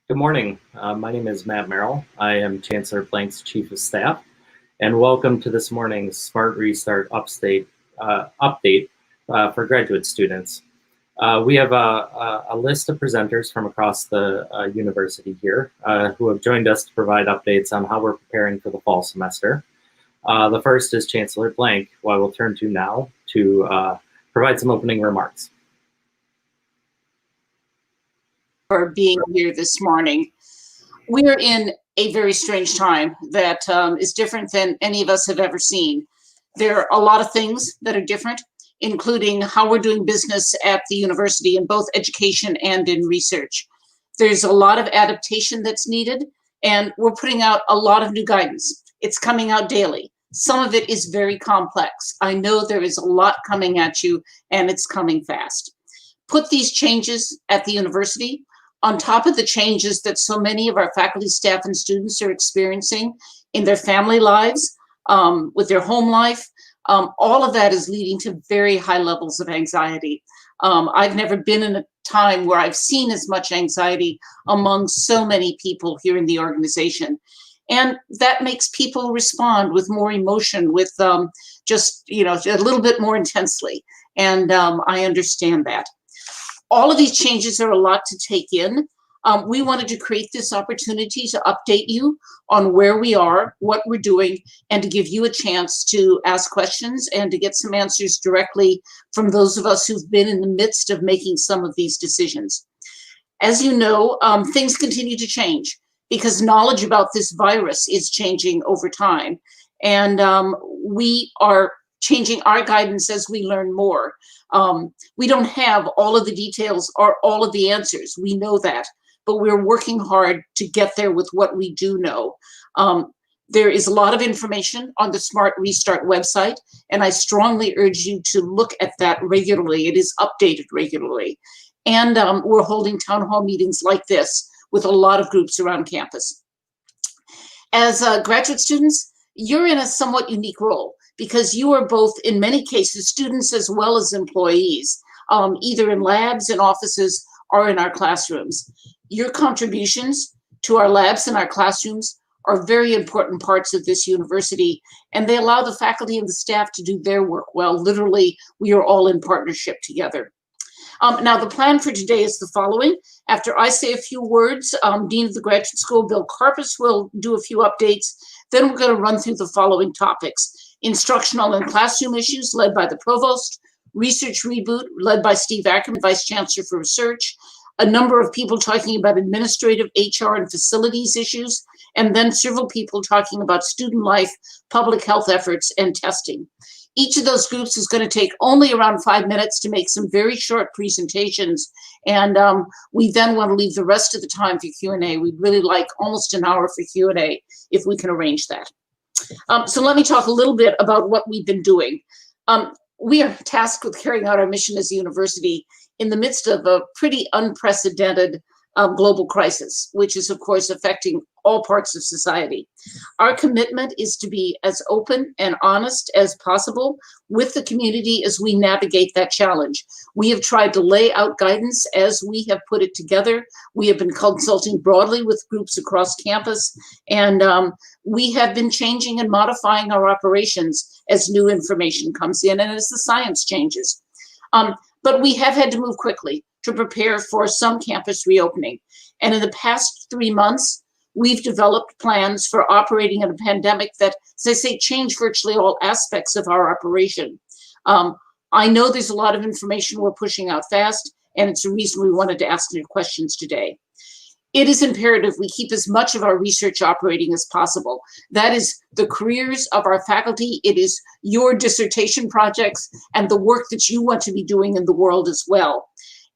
Good morning. My name is Matt Merrill. I am Chancellor Plank's Chief of Staff, and welcome to this morning's Smart Restart update for graduate students. We have a list of presenters from across the university here who have joined us to provide updates on how we're preparing for the fall semester. The first is Chancellor Plank, who I will turn to now to provide some opening remarks. For being here this morning. We're in a very strange time that is different than any of us have ever seen. There are a lot of things that are different, including how we're doing business at the university in both education and in research. There's a lot of adaptation that's needed, and we're putting out a lot of new guidance. It's coming out daily. Some of it is very complex. I know there is a lot coming at you, and it's coming fast. Put these changes at the university on top of the changes that so many of our faculty, staff, and students are experiencing in their family lives, with their home life. All of that is leading to very high levels of anxiety. I've never been in a time where I've seen as much anxiety among so many people here in the organization. And that makes people respond with more emotion, with just, a little bit more intensely. And I understand that. All of these changes are a lot to take in. We wanted to create this opportunity to update you on where we are, what we're doing, and to give you a chance to ask questions and to get some answers directly from those of us who've been in the midst of making some of these decisions. As you know, things continue to change because knowledge about this virus is changing over time. And we are changing our guidance as we learn more. We don't have all of the details or all of the answers. We know that, but we're working hard to get there with what we do know. There is a lot of information on the Smart Restart website, and I strongly urge you to look at that regularly. It is updated regularly. And we're holding town hall meetings like this with a lot of groups around campus. As graduate students, you're in a somewhat unique role, because you are both, in many cases, students as well as employees, either in labs and offices or in our classrooms. Your contributions to our labs and our classrooms are very important parts of this university, and they allow the faculty and the staff to do their work well. Literally, we are all in partnership together. Now, the plan for today is the following. After I say a few words, Dean of the Graduate School, Bill Karpus, will do a few updates. Then we're going to run through the following topics: instructional and classroom issues led by the provost, research reboot led by Steve Ackerman, vice chancellor for research, a number of people talking about administrative, HR, and facilities issues, and then several people talking about student life, public health efforts, and testing. Each of those groups is going to take only around 5 minutes to make some very short presentations, and we then want to leave the rest of the time for Q&A. We'd really like almost an hour for Q&A if we can arrange that. So let me talk a little bit about what we've been doing. We are tasked with carrying out our mission as a university in the midst of a pretty unprecedented global crisis, which is, of course, affecting all parts of society. Our commitment is to be as open and honest as possible with the community as we navigate that challenge. We have tried to lay out guidance as we have put it together. We have been consulting broadly with groups across campus, and we have been changing and modifying our operations as new information comes in and as the science changes. But we have had to move quickly to prepare for some campus reopening. And in the past 3 months, we've developed plans for operating in a pandemic that, as I say, change virtually all aspects of our operation. I know there's a lot of information we're pushing out fast, and it's a reason we wanted to ask your questions today. It is imperative we keep as much of our research operating as possible. That is the careers of our faculty. It is your dissertation projects and the work that you want to be doing in the world as well.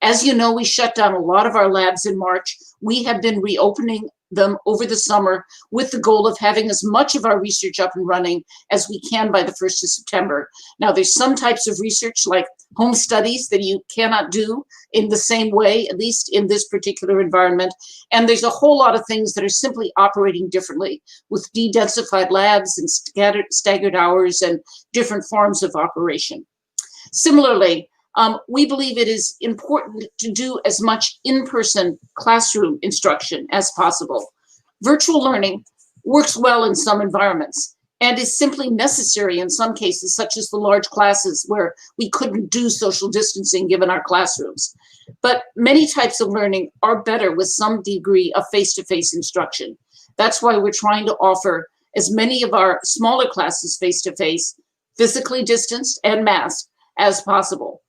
As you know, we shut down a lot of our labs in March. We have been reopening them over the summer with the goal of having as much of our research up and running as we can by the 1st of September. Now, there's some types of research like home studies that you cannot do in the same way, at least in this particular environment. And there's a whole lot of things that are simply operating differently with de-densified labs and staggered hours and different forms of operation. Similarly, We believe it is important to do as much in-person classroom instruction as possible. Virtual learning works well in some environments and is simply necessary in some cases, such as the large classes where we couldn't do social distancing given our classrooms. But many types of learning are better with some degree of face-to-face instruction. That's why we're trying to offer as many of our smaller classes face-to-face, physically distanced and masked as possible.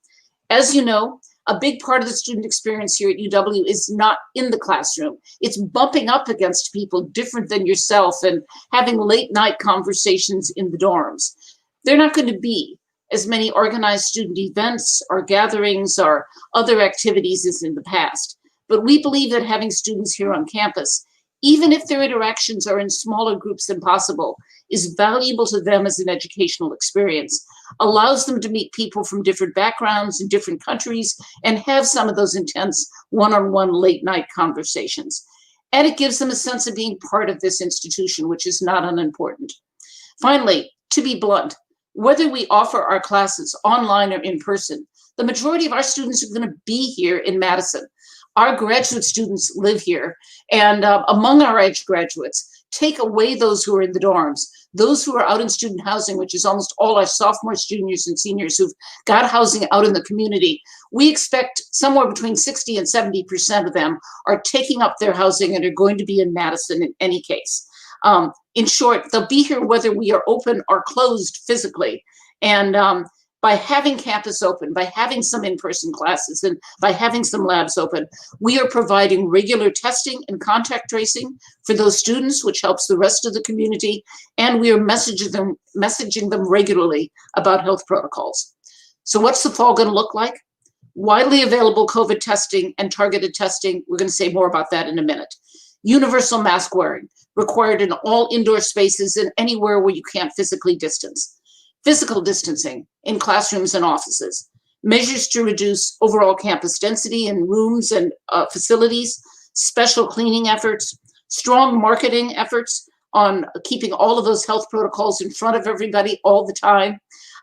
As you know, a big part of the student experience here at UW is not in the classroom. It's bumping up against people different than yourself and having late night conversations in the dorms. There are not going to be as many organized student events or gatherings or other activities as in the past. But we believe that having students here on campus, even if their interactions are in smaller groups than possible, is valuable to them as an educational experience, allows them to meet people from different backgrounds in different countries and have some of those intense one-on-one late night conversations. And it gives them a sense of being part of this institution, which is not unimportant. Finally, to be blunt, whether we offer our classes online or in person, the majority of our students are going to be here in Madison. Our graduate students live here, and among our edge graduates, take away those who are in the dorms, those who are out in student housing, which is almost all our sophomores, juniors, and seniors who've got housing out in the community. We expect somewhere between 60 and 70% of them are taking up their housing and are going to be in Madison in any case. In short, they'll be here whether we are open or closed physically. And by having campus open, by having some in-person classes, and by having some labs open, we are providing regular testing and contact tracing for those students, which helps the rest of the community, and we are messaging them regularly about health protocols. So what's the fall going to look like? Widely available COVID testing and targeted testing. We're going to say more about that in a minute. Universal mask wearing, required in all indoor spaces and anywhere where you can't physically distance. Physical distancing in classrooms and offices, measures to reduce overall campus density in rooms and facilities, special cleaning efforts, strong marketing efforts on keeping all of those health protocols in front of everybody all the time.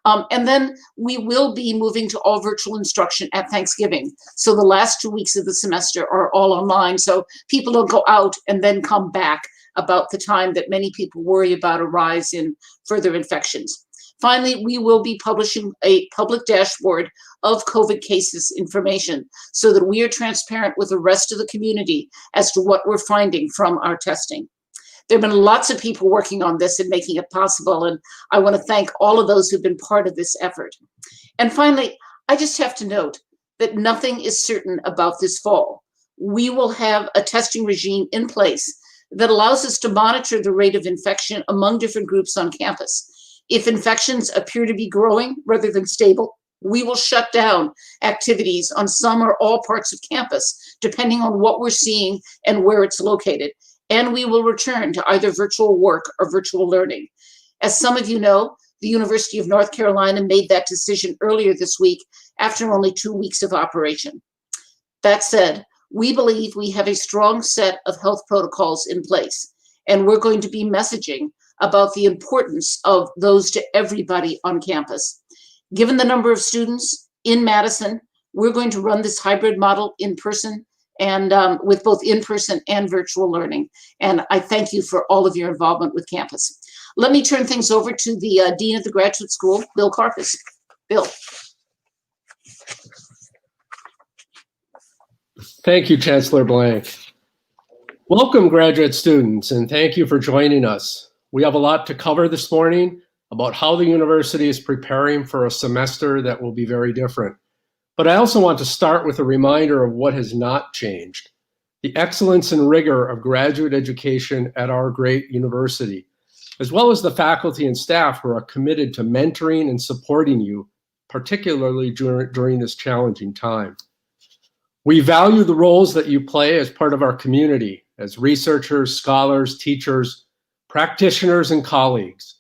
And then we will be moving to all virtual instruction at Thanksgiving. So the last 2 weeks of the semester are all online, so people don't go out and then come back about the time that many people worry about a rise in further infections. Finally, we will be publishing a public dashboard of COVID cases information so that we are transparent with the rest of the community as to what we're finding from our testing. There have been lots of people working on this and making it possible, and I want to thank all of those who've been part of this effort. And finally, I just have to note that nothing is certain about this fall. We will have a testing regime in place that allows us to monitor the rate of infection among different groups on campus. If infections appear to be growing rather than stable, we will shut down activities on some or all parts of campus, depending on what we're seeing and where it's located. And we will return to either virtual work or virtual learning. As some of you know, the University of North Carolina made that decision earlier this week after only 2 weeks of operation. That said, we believe we have a strong set of health protocols in place, and we're going to be messaging about the importance of those to everybody on campus. Given the number of students in Madison, we're going to run this hybrid model in person and with both in-person and virtual learning. And I thank you for all of your involvement with campus. Let me turn things over to the Dean of the Graduate School, Bill Karpus. Bill. Thank you, Chancellor Blank. Welcome, graduate students, and thank you for joining us. We have a lot to cover this morning about how the university is preparing for a semester that will be very different. But I also want to start with a reminder of what has not changed: the excellence and rigor of graduate education at our great university, as well as the faculty and staff who are committed to mentoring and supporting you, particularly during this challenging time. We value the roles that you play as part of our community, as researchers, scholars, teachers, practitioners, and colleagues.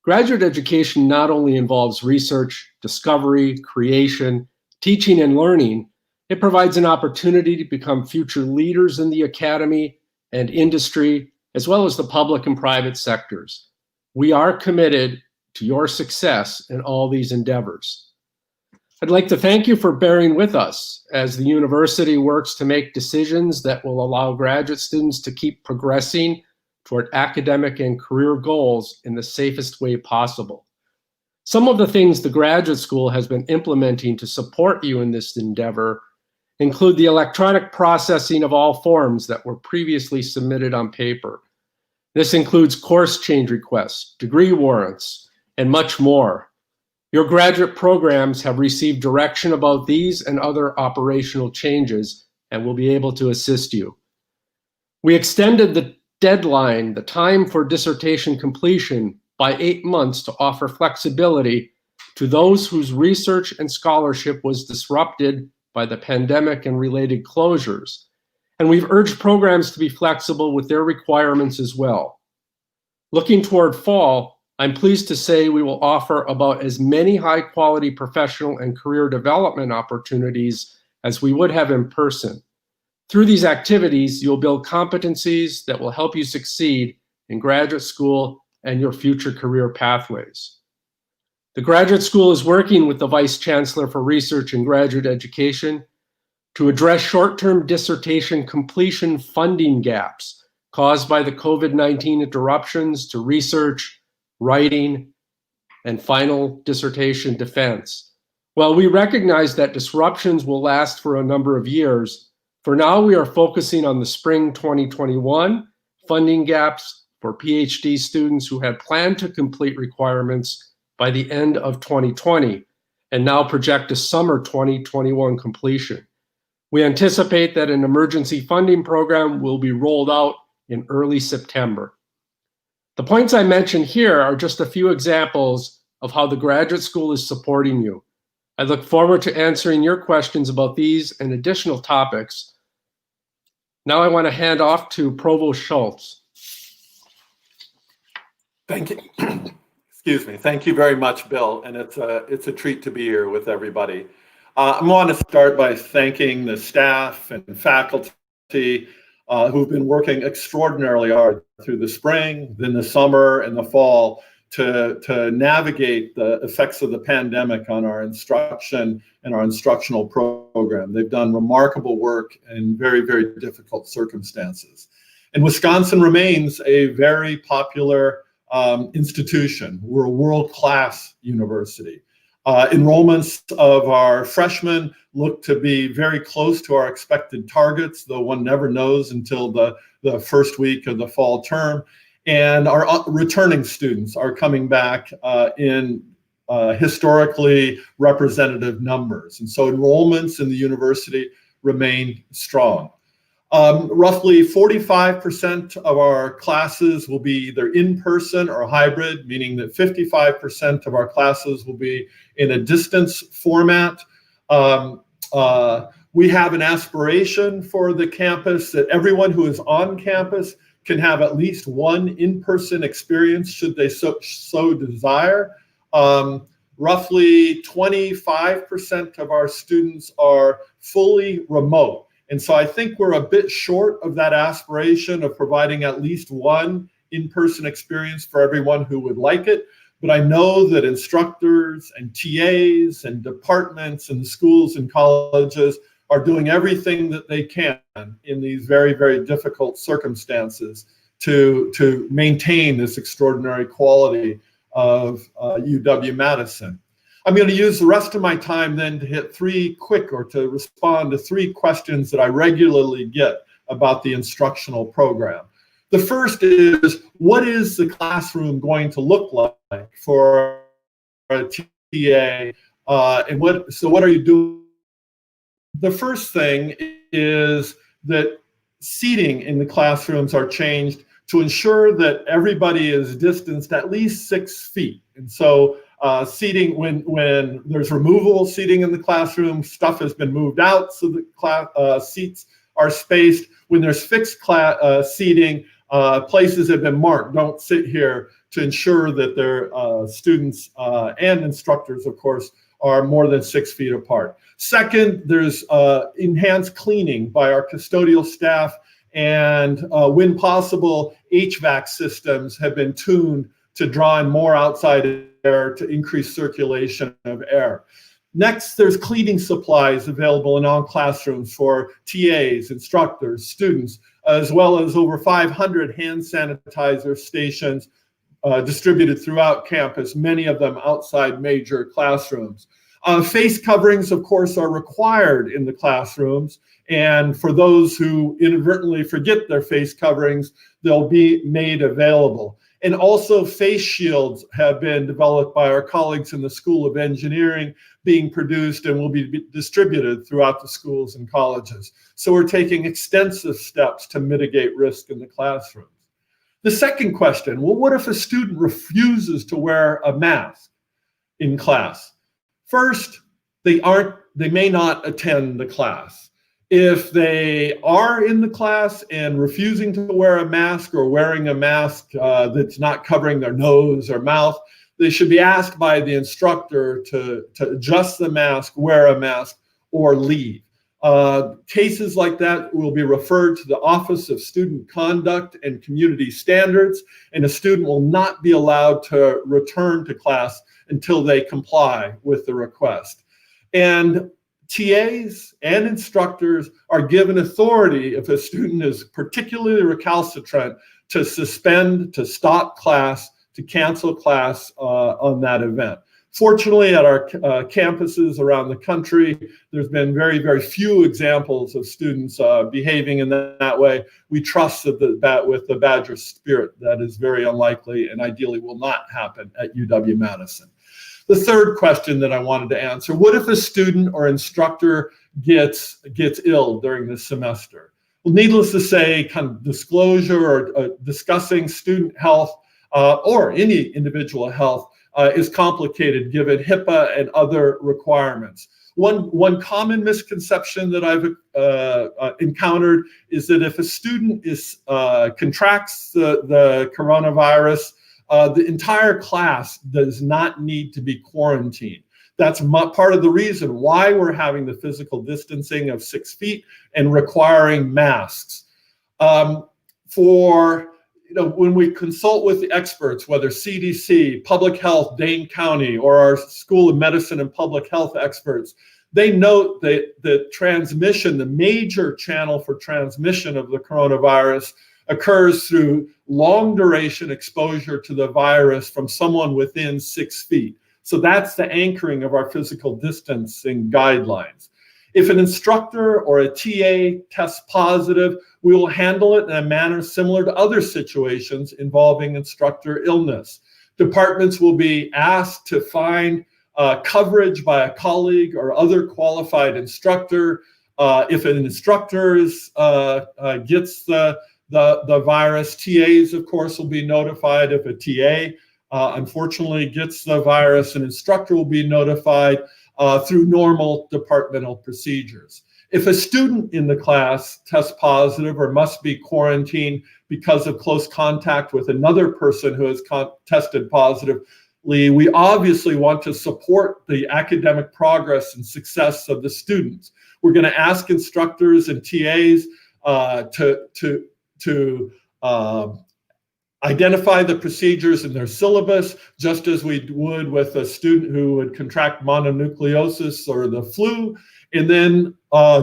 Graduate education not only involves research, discovery, creation, teaching, and learning, it provides an opportunity to become future leaders in the academy and industry, as well as the public and private sectors. We are committed to your success in all these endeavors. I'd like to thank you for bearing with us as the university works to make decisions that will allow graduate students to keep progressing toward academic and career goals in the safest way possible. Some of the things the graduate school has been implementing to support you in this endeavor include the electronic processing of all forms that were previously submitted on paper. This includes course change requests, degree warrants, and much more. Your graduate programs have received direction about these and other operational changes and will be able to assist you. We extended the deadline, the time for dissertation completion, by 8 months to offer flexibility to those whose research and scholarship was disrupted by the pandemic and related closures. And we've urged programs to be flexible with their requirements as well. Looking toward fall, I'm pleased to say we will offer about as many high-quality professional and career development opportunities as we would have in person. Through these activities, you'll build competencies that will help you succeed in graduate school and your future career pathways. The graduate school is working with the Vice Chancellor for Research and Graduate Education to address short-term dissertation completion funding gaps caused by the COVID-19 interruptions to research, writing, and final dissertation defense. While we recognize that disruptions will last for a number of years, for now we are focusing on the spring 2021 funding gaps for PhD students who had planned to complete requirements by the end of 2020 and now project a summer 2021 completion. We anticipate that an emergency funding program will be rolled out in early September. The points I mentioned here are just a few examples of how the graduate school is supporting you. I look forward to answering your questions about these and additional topics. Now I want to hand off to Provost Schultz. Thank you. Excuse me. Thank you very much, Bill. And it's a treat to be here with everybody. I want to start by thanking the staff and faculty who've been working extraordinarily hard through the spring, then the summer and the fall to navigate the effects of the pandemic on our instruction and our instructional program. They've done remarkable work in very, very difficult circumstances. And Wisconsin remains a very popular institution. We're a world-class university. Enrollments of our freshmen look to be very close to our expected targets, though one never knows until the first week of the fall term. And our returning students are coming back in historically representative numbers. And so enrollments in the university remain strong. Roughly 45% of our classes will be either in-person or hybrid, meaning that 55% of our classes will be in a distance format. We have an aspiration for the campus that everyone who is on campus can have at least one in-person experience should they so desire. Roughly 25% of our students are fully remote. And so I think we're a bit short of that aspiration of providing at least one in-person experience for everyone who would like it. But I know that instructors and TAs and departments and schools and colleges are doing everything that they can in these very, very difficult circumstances to maintain this extraordinary quality of UW-Madison. I'm going to use the rest of my time then to hit to respond to three questions that I regularly get about the instructional program. The first is, what is the classroom going to look like for a TA? And what are you doing? The first thing is that seating in the classrooms are changed to ensure that everybody is distanced at least 6 feet. And so seating, when there's removable seating in the classroom, stuff has been moved out so the seats are spaced. When there's fixed seating, places have been marked, don't sit here, to ensure that their students and instructors, of course, are more than 6 feet apart. Second, there's enhanced cleaning by our custodial staff, and when possible, HVAC systems have been tuned to draw in more outside air to increase circulation of air. Next, there's cleaning supplies available in all classrooms for TAs, instructors, students, as well as over 500 hand sanitizer stations distributed throughout campus, many of them outside major classrooms. Face coverings, of course, are required in the classrooms, and for those who inadvertently forget their face coverings, they'll be made available. And also face shields have been developed by our colleagues in the School of Engineering, being produced and will be distributed throughout the schools and colleges. So we're taking extensive steps to mitigate risk in the classrooms. The second question, well, what if a student refuses to wear a mask in class? First, they may not attend the class. If they are in the class and refusing to wear a mask or wearing a mask that's not covering their nose or mouth, they should be asked by the instructor to adjust the mask, wear a mask, or leave. Cases like that will be referred to the Office of Student Conduct and Community Standards, and a student will not be allowed to return to class until they comply with the request. And TAs and instructors are given authority if a student is particularly recalcitrant to suspend, to stop class, to cancel class on that event. Fortunately, at our campuses around the country, there's been very, very few examples of students behaving in that way. We trust that with the Badger spirit, that is very unlikely and ideally will not happen at UW-Madison. The third question that I wanted to answer, what if a student or instructor gets ill during this semester? Well, needless to say, kind of disclosure or discussing student health or any individual health is complicated given HIPAA and other requirements. One common misconception that I've encountered is that if a student contracts the coronavirus, the entire class does not need to be quarantined. That's part of the reason why we're having the physical distancing of 6 feet and requiring masks. When we consult with the experts, whether CDC, Public Health, Dane County, or our School of Medicine and Public Health experts, they note that the transmission, the major channel for transmission of the coronavirus, occurs through long duration exposure to the virus from someone within 6 feet. So that's the anchoring of our physical distancing guidelines. If an instructor or a TA tests positive, we will handle it in a manner similar to other situations involving instructor illness. Departments will be asked to find coverage by a colleague or other qualified instructor. If an instructor gets the virus, TAs, of course, will be notified. If a TA unfortunately gets the virus, an instructor will be notified through normal departmental procedures. If a student in the class tests positive or must be quarantined because of close contact with another person who has tested positively, we obviously want to support the academic progress and success of the students. We're going to ask instructors and TAs to identify the procedures in their syllabus, just as we would with a student who would contract mononucleosis or the flu, and then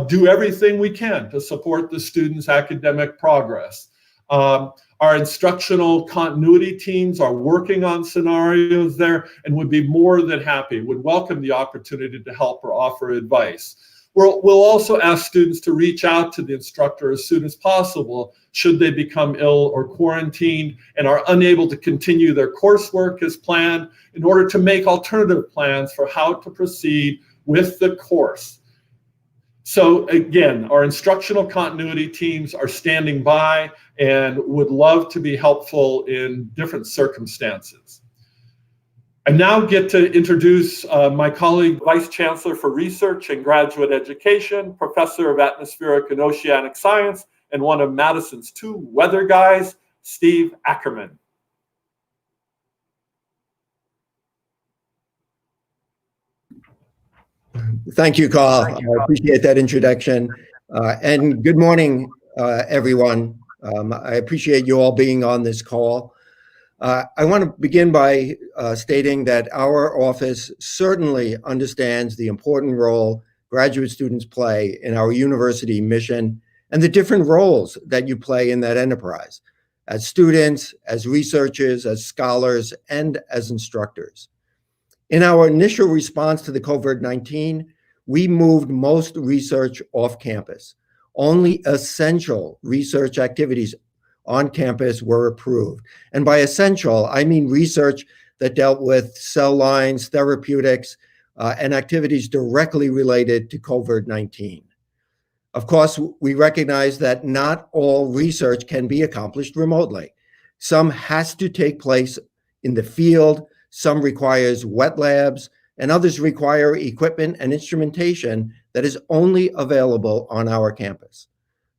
do everything we can to support the students' academic progress. Our instructional continuity teams are working on scenarios there and would be more than happy, would welcome the opportunity to help or offer advice. We'll also ask students to reach out to the instructor as soon as possible should they become ill or quarantined and are unable to continue their coursework as planned, in order to make alternative plans for how to proceed with the course. So again, our instructional continuity teams are standing by and would love to be helpful in different circumstances. I now get to introduce my colleague, Vice Chancellor for Research and Graduate Education, Professor of Atmospheric and Oceanic Science, and one of Madison's 2 weather guys, Steve Ackerman. Thank you, Carl. I appreciate that introduction. And good morning, everyone. I appreciate you all being on this call. I want to begin by stating that our office certainly understands the important role graduate students play in our university mission and the different roles that you play in that enterprise, as students, as researchers, as scholars, and as instructors. In our initial response to the COVID-19, we moved most research off campus. Only essential research activities on campus were approved. And by essential, I mean research that dealt with cell lines, therapeutics, and activities directly related to COVID-19. Of course, we recognize that not all research can be accomplished remotely. Some has to take place in the field, some requires wet labs, and others require equipment and instrumentation that is only available on our campus.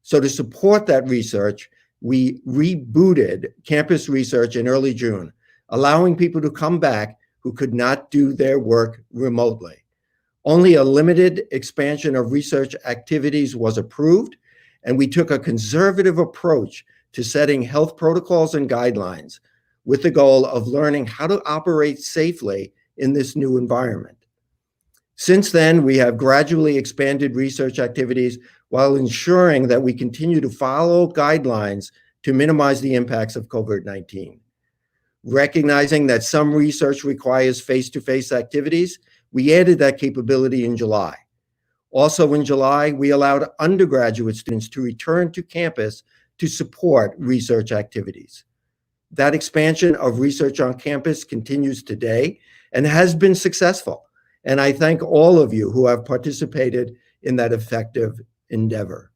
So to support that research, we rebooted campus research in early June, allowing people to come back who could not do their work remotely. Only a limited expansion of research activities was approved, and we took a conservative approach to setting health protocols and guidelines with the goal of learning how to operate safely in this new environment. Since then, we have gradually expanded research activities while ensuring that we continue to follow guidelines to minimize the impacts of COVID-19. Recognizing that some research requires face-to-face activities, we added that capability in July. Also in July, we allowed undergraduate students to return to campus to support research activities. That expansion of research on campus continues today and has been successful. And I thank all of you who have participated in that effective endeavor.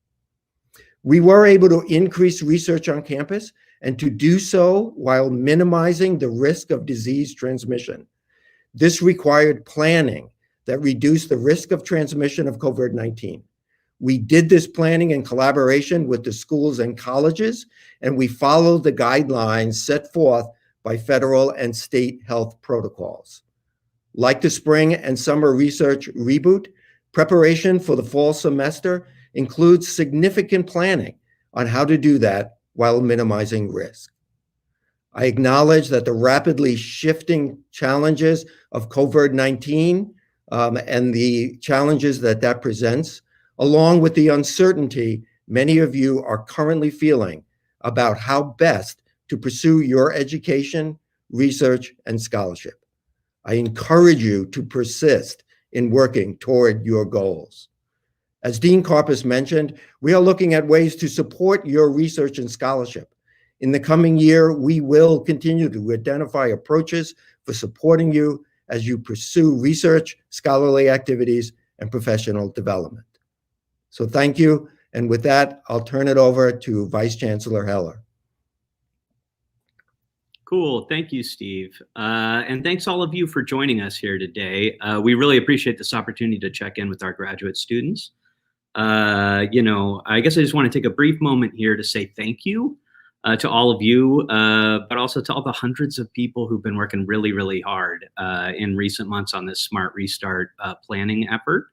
We were able to increase research on campus and to do so while minimizing the risk of disease transmission. This required planning that reduced the risk of transmission of COVID-19. We did this planning in collaboration with the schools and colleges, and we followed the guidelines set forth by federal and state health protocols. Like the spring and summer research reboot, preparation for the fall semester includes significant planning on how to do that while minimizing risk. I acknowledge that the rapidly shifting challenges of COVID-19 and the challenges that presents, along with the uncertainty many of you are currently feeling about how best to pursue your education, research, and scholarship. I encourage you to persist in working toward your goals. As Dean Karpus mentioned, we are looking at ways to support your research and scholarship. In the coming year, we will continue to identify approaches for supporting you as you pursue research, scholarly activities, and professional development. So thank you. And with that, I'll turn it over to Vice Chancellor Heller. Cool. Thank you, Steve. And thanks all of you for joining us here today. We really appreciate this opportunity to check in with our graduate students. I guess I just want to take a brief moment here to say thank you to all of you, but also to all the hundreds of people who've been working really, really hard in recent months on this Smart Restart planning effort.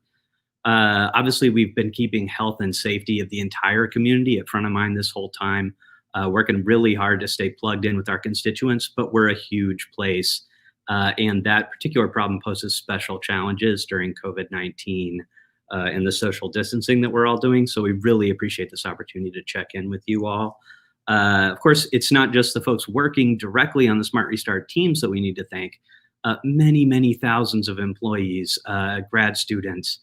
Obviously, we've been keeping health and safety of the entire community at front of mind this whole time, working really hard to stay plugged in with our constituents, but we're a huge place. And that particular problem poses special challenges during COVID-19 and the social distancing that we're all doing. So we really appreciate this opportunity to check in with you all. Of course, it's not just the folks working directly on the Smart Restart teams that we need to thank. Many, many thousands of employees, grad students,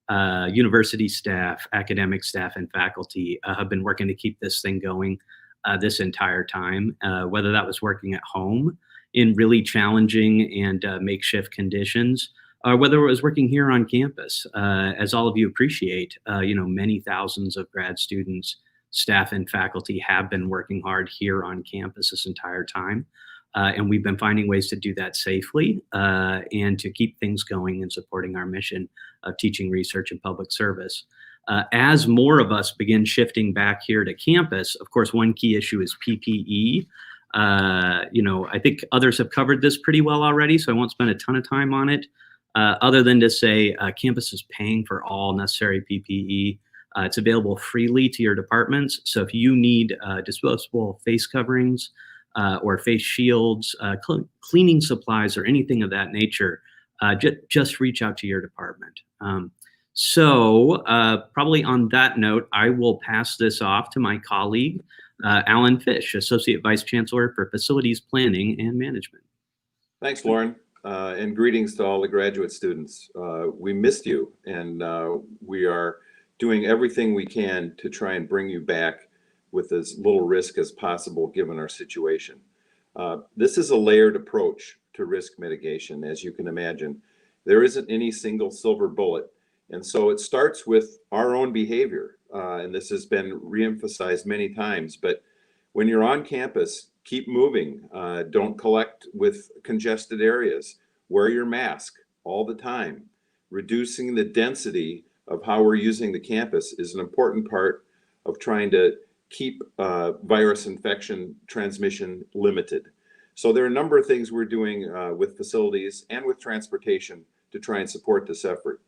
university staff, academic staff, and faculty have been working to keep this thing going this entire time, whether that was working at home in really challenging and makeshift conditions, or whether it was working here on campus. As all of you appreciate, many thousands of grad students, staff, and faculty have been working hard here on campus this entire time. And we've been finding ways to do that safely and to keep things going and supporting our mission of teaching, research, and public service. As more of us begin shifting back here to campus, of course, one key issue is PPE. I think others have covered this pretty well already, so I won't spend a ton of time on it, other than to say campus is paying for all necessary PPE. It's available freely to your departments. So if you need disposable face coverings, or face shields, cleaning supplies, or anything of that nature, just reach out to your department. So probably on that note, I will pass this off to my colleague, Alan Fish, Associate Vice Chancellor for Facilities Planning and Management. Thanks, Lauren, and greetings to all the graduate students. We missed you, and we are doing everything we can to try and bring you back with as little risk as possible given our situation. This is a layered approach to risk mitigation, as you can imagine. There isn't any single silver bullet, and so it starts with our own behavior, and this has been reemphasized many times, but when you're on campus, keep moving. Don't collect with congested areas. Wear your mask all the time. Reducing the density of how we're using the campus is an important part of trying to keep virus infection transmission limited. So there are a number of things we're doing with facilities and with transportation to try and support this effort.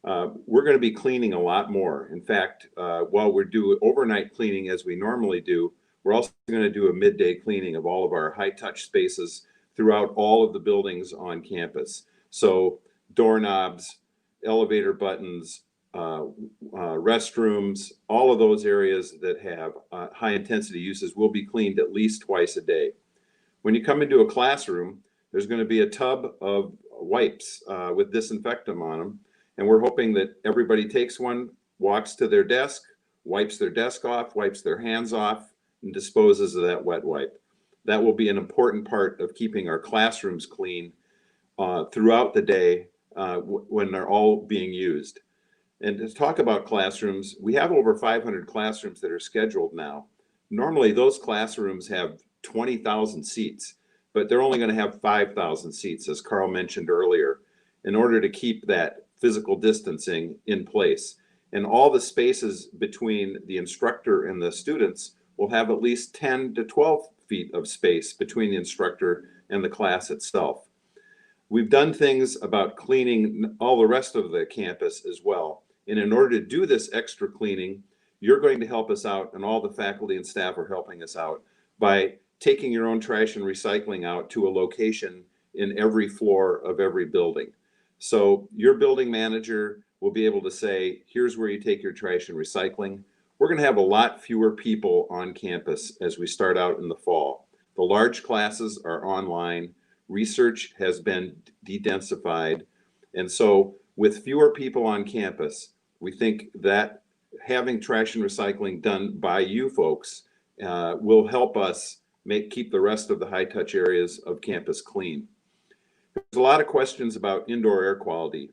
We're going to be cleaning a lot more. In fact, while we do overnight cleaning as we normally do, we're also going to do a midday cleaning of all of our high-touch spaces throughout all of the buildings on campus. So doorknobs, elevator buttons, restrooms, all of those areas that have high-intensity uses will be cleaned at least twice a day. When you come into a classroom, there's going to be a tub of wipes with disinfectant on them, and we're hoping that everybody takes one, walks to their desk, wipes their desk off, wipes their hands off, and disposes of that wet wipe. That will be an important part of keeping our classrooms clean throughout the day when they're all being used. And to talk about classrooms, we have over 500 classrooms that are scheduled now. Normally those classrooms have 20,000 seats, but they're only going to have 5,000 seats, as Carl mentioned earlier, in order to keep that physical distancing in place. And all the spaces between the instructor and the students will have at least 10 to 12 feet of space between the instructor and the class itself. We've done things about cleaning all the rest of the campus as well. And in order to do this extra cleaning, you're going to help us out, and all the faculty and staff are helping us out by taking your own trash and recycling out to a location in every floor of every building. So your building manager will be able to say, here's where you take your trash and recycling. We're going to have a lot fewer people on campus as we start out in the fall. The large classes are online. Research has been de-densified. And so with fewer people on campus, we think that having trash and recycling done by you folks will help us keep the rest of the high-touch areas of campus clean. There's a lot of questions about indoor air quality.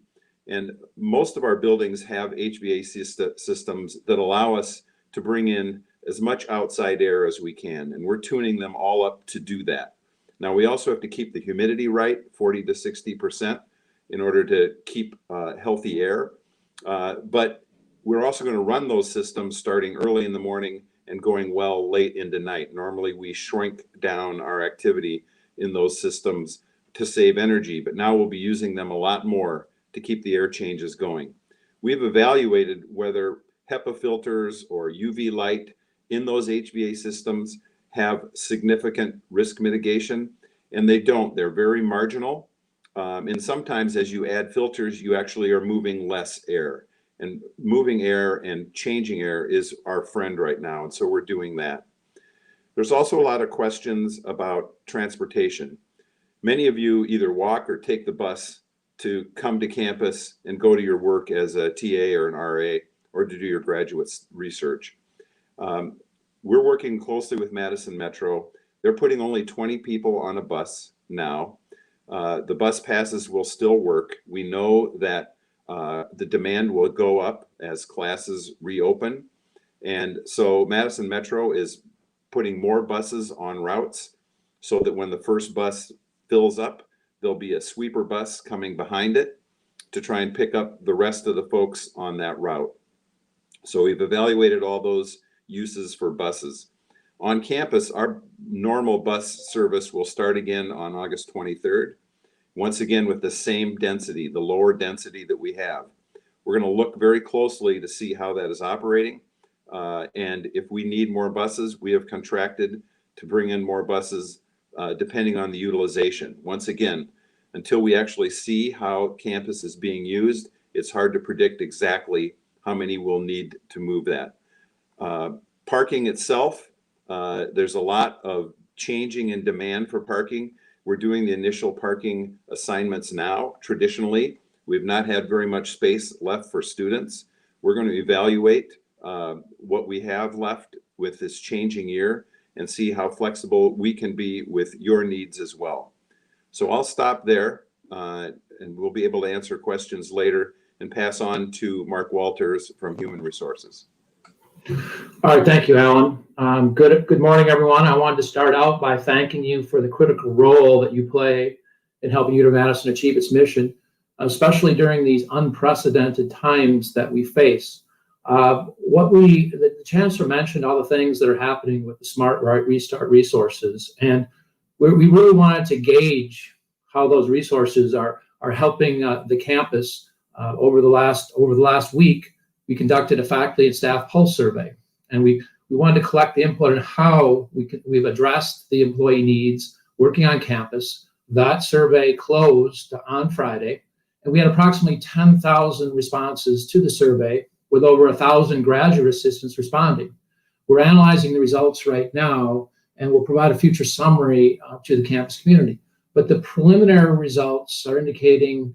And most of our buildings have HVAC systems that allow us to bring in as much outside air as we can. And we're tuning them all up to do that. Now, we also have to keep the humidity right, 40 to 60%, in order to keep healthy air. But we're also going to run those systems starting early in the morning and going well late into night. Normally, we shrink down our activity in those systems to save energy, but now we'll be using them a lot more to keep the air changes going. We've evaluated whether HEPA filters or UV light in those HVAC systems have significant risk mitigation, and they don't. They're very marginal. And sometimes as you add filters, you actually are moving less air. And moving air and changing air is our friend right now, and so we're doing that. There's also a lot of questions about transportation. Many of you either walk or take the bus to come to campus and go to your work as a TA or an RA, or to do your graduate research. We're working closely with Madison Metro. They're putting only 20 people on a bus now. The bus passes will still work. We know that the demand will go up as classes reopen. And so Madison Metro is putting more buses on routes so that when the first bus fills up, there'll be a sweeper bus coming behind it to try and pick up the rest of the folks on that route. So we've evaluated all those uses for buses. On campus, our normal bus service will start again on August 23rd. Once again, with the same density, the lower density that we have. We're going to look very closely to see how that is operating. And if we need more buses, we have contracted to bring in more buses depending on the utilization. Once again, until we actually see how campus is being used, it's hard to predict exactly how many we'll need to move that. Parking itself, there's a lot of changing in demand for parking. We're doing the initial parking assignments now. Traditionally, we've not had very much space left for students. We're going to evaluate what we have left with this changing year and see how flexible we can be with your needs as well. So I'll stop there and we'll be able to answer questions later and pass on to Mark Walters from Human Resources. All right, thank you, Alan. Good morning, everyone. I wanted to start out by thanking you for the critical role that you play in helping UW-Madison achieve its mission, especially during these unprecedented times that we face. The Chancellor mentioned all the things that are happening with the Smart Restart resources, and we really wanted to gauge how those resources are helping the campus. Over the last week, we conducted a faculty and staff pulse survey, and we wanted to collect the input on how we've addressed the employee needs working on campus. That survey closed on Friday, and we had approximately 10,000 responses to the survey, with over 1,000 graduate assistants responding. We're analyzing the results right now, and we'll provide a future summary to the campus community. But the preliminary results are indicating,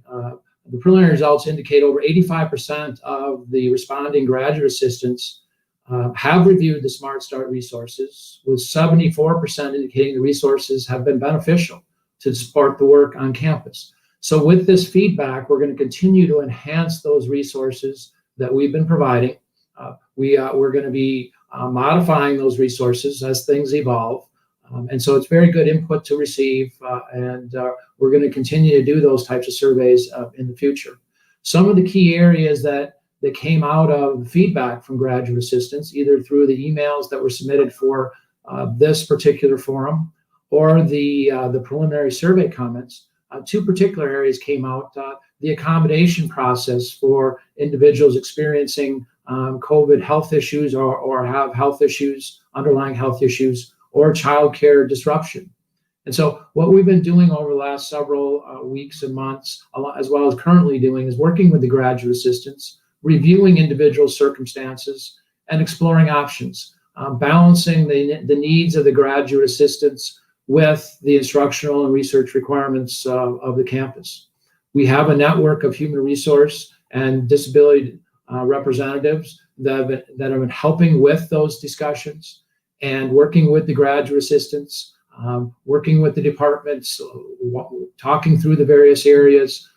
indicate over 85% of the responding graduate assistants have reviewed the Smart Start resources, with 74% indicating the resources have been beneficial to support the work on campus. So with this feedback, we're going to continue to enhance those resources that we've been providing. We're going to be modifying those resources as things evolve. And so it's very good input to receive, and we're going to continue to do those types of surveys in the future. Some of the key areas that came out of feedback from graduate assistants, either through the emails that were submitted for this particular forum or the preliminary survey comments, two particular areas came out. The accommodation process for individuals experiencing COVID health issues or have health issues, underlying health issues, or childcare disruption. And so what we've been doing over the last several weeks and months, as well as currently doing, is working with the graduate assistants, reviewing individual circumstances, and exploring options, balancing the needs of the graduate assistants with the instructional and research requirements of the campus. We have a network of human resource and disability representatives that have been helping with those discussions and working with the graduate assistants, working with the departments, talking through the various areas.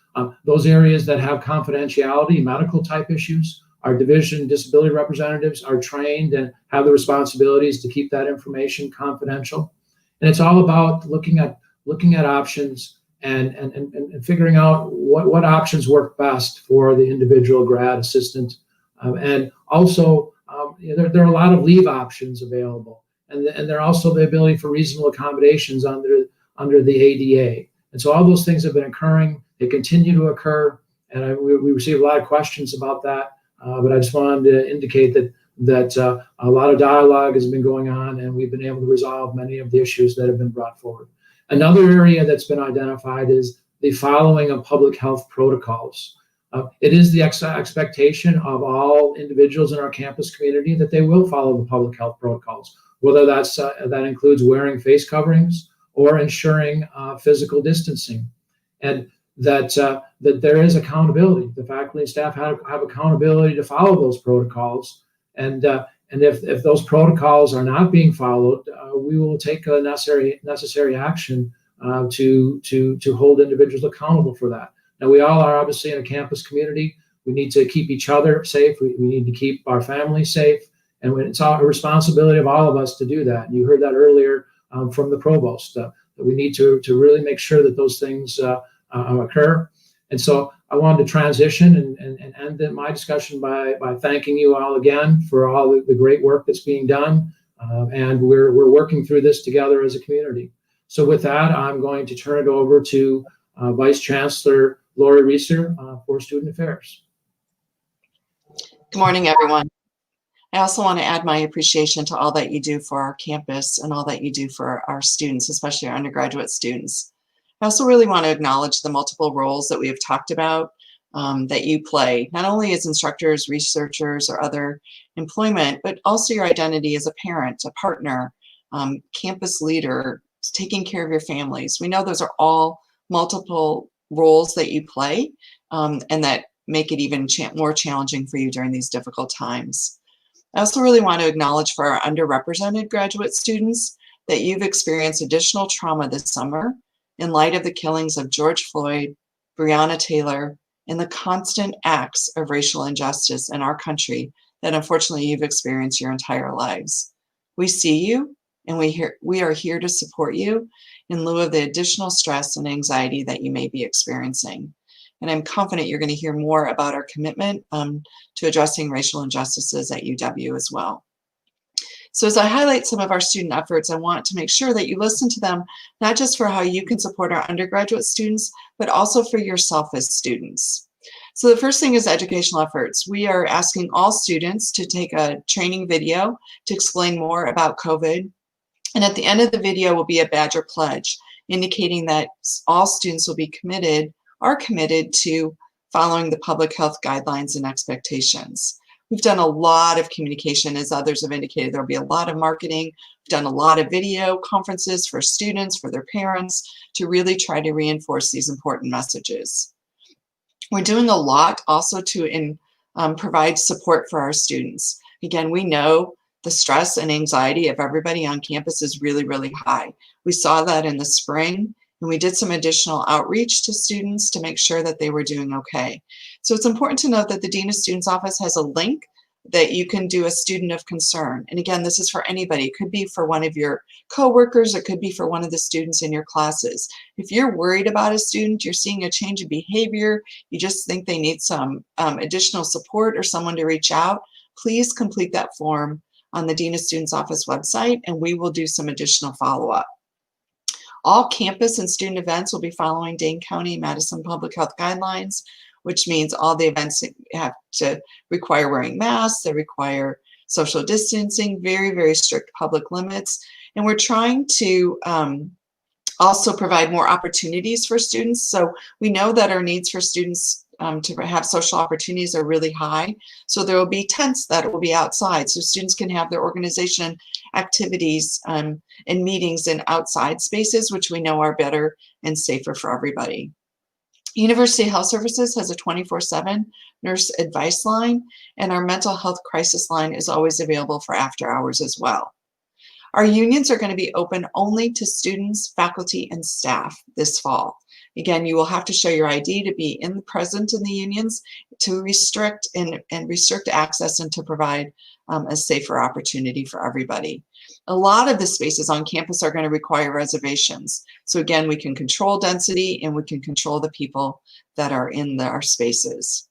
Those areas that have confidentiality, medical type issues, our division disability representatives are trained and have the responsibilities to keep that information confidential. And it's all about looking at options and figuring out what options work best for the individual grad assistant. And also, there are a lot of leave options available, and there are also the ability for reasonable accommodations under the ADA. And so all those things have been occurring. They continue to occur, and we receive a lot of questions about that. But I just wanted to indicate that a lot of dialogue has been going on, and we've been able to resolve many of the issues that have been brought forward. Another area that's been identified is the following of public health protocols. It is the expectation of all individuals in our campus community that they will follow the public health protocols, whether that includes wearing face coverings or ensuring physical distancing, and that there is accountability. The faculty and staff have accountability to follow those protocols, and if those protocols are not being followed, we will take a necessary action to hold individuals accountable for that. Now, we all are obviously in a campus community. We need to keep each other safe. We need to keep our families safe, and it's a responsibility of all of us to do that. And you heard that earlier from the provost, that we need to really make sure that those things occur. And so I wanted to transition and end my discussion by thanking you all again for all the great work that's being done. And we're working through this together as a community. So with that, I'm going to turn it over to Vice Chancellor Lori Reeser for Student Affairs. Good morning, everyone. I also want to add my appreciation to all that you do for our campus and all that you do for our students, especially our undergraduate students. I also really want to acknowledge the multiple roles that we have talked about that you play, not only as instructors, researchers, or other employment, but also your identity as a parent, a partner, campus leader, taking care of your families. We know those are all multiple roles that you play and that make it even more challenging for you during these difficult times. I also really want to acknowledge for our underrepresented graduate students that you've experienced additional trauma this summer in light of the killings of George Floyd, Breonna Taylor, and the constant acts of racial injustice in our country that unfortunately you've experienced your entire lives. We see you, and we are here to support you in lieu of the additional stress and anxiety that you may be experiencing. And I'm confident you're going to hear more about our commitment to addressing racial injustices at UW as well. So as I highlight some of our student efforts, I want to make sure that you listen to them, not just for how you can support our undergraduate students, but also for yourself as students. So the first thing is educational efforts. We are asking all students to take a training video to explain more about COVID. And at the end of the video will be a badge or pledge, indicating that all students are committed to following the public health guidelines and expectations. We've done a lot of communication, as others have indicated. There'll be a lot of marketing. We've done a lot of video conferences for students, for their parents, to really try to reinforce these important messages. We're doing a lot also to provide support for our students. Again, we know the stress and anxiety of everybody on campus is really, really high. We saw that in the spring, and we did some additional outreach to students to make sure that they were doing okay. So it's important to note that the Dean of Students Office has a link that you can do a student of concern. And again, this is for anybody. It could be for one of your coworkers, it could be for one of the students in your classes. If you're worried about a student, you're seeing a change in behavior, you just think they need some additional support or someone to reach out, please complete that form on the Dean of Students Office website, and we will do some additional follow-up. All campus and student events will be following Dane County Madison Public Health Guidelines, which means all the events have to require wearing masks, they require social distancing, very, very strict public limits. And we're trying to also provide more opportunities for students. So we know that our needs for students to have social opportunities are really high. So there will be tents that will be outside so students can have their organization activities and meetings in outside spaces, which we know are better and safer for everybody. University Health Services has a 24/7 nurse advice line, and our mental health crisis line is always available for after hours as well. Our unions are going to be open only to students, faculty, and staff this fall. Again, you will have to show your ID to be present in the unions to restrict access and to provide a safer opportunity for everybody. A lot of the spaces on campus are going to require reservations. So again, we can control density and we can control the people that are in our spaces.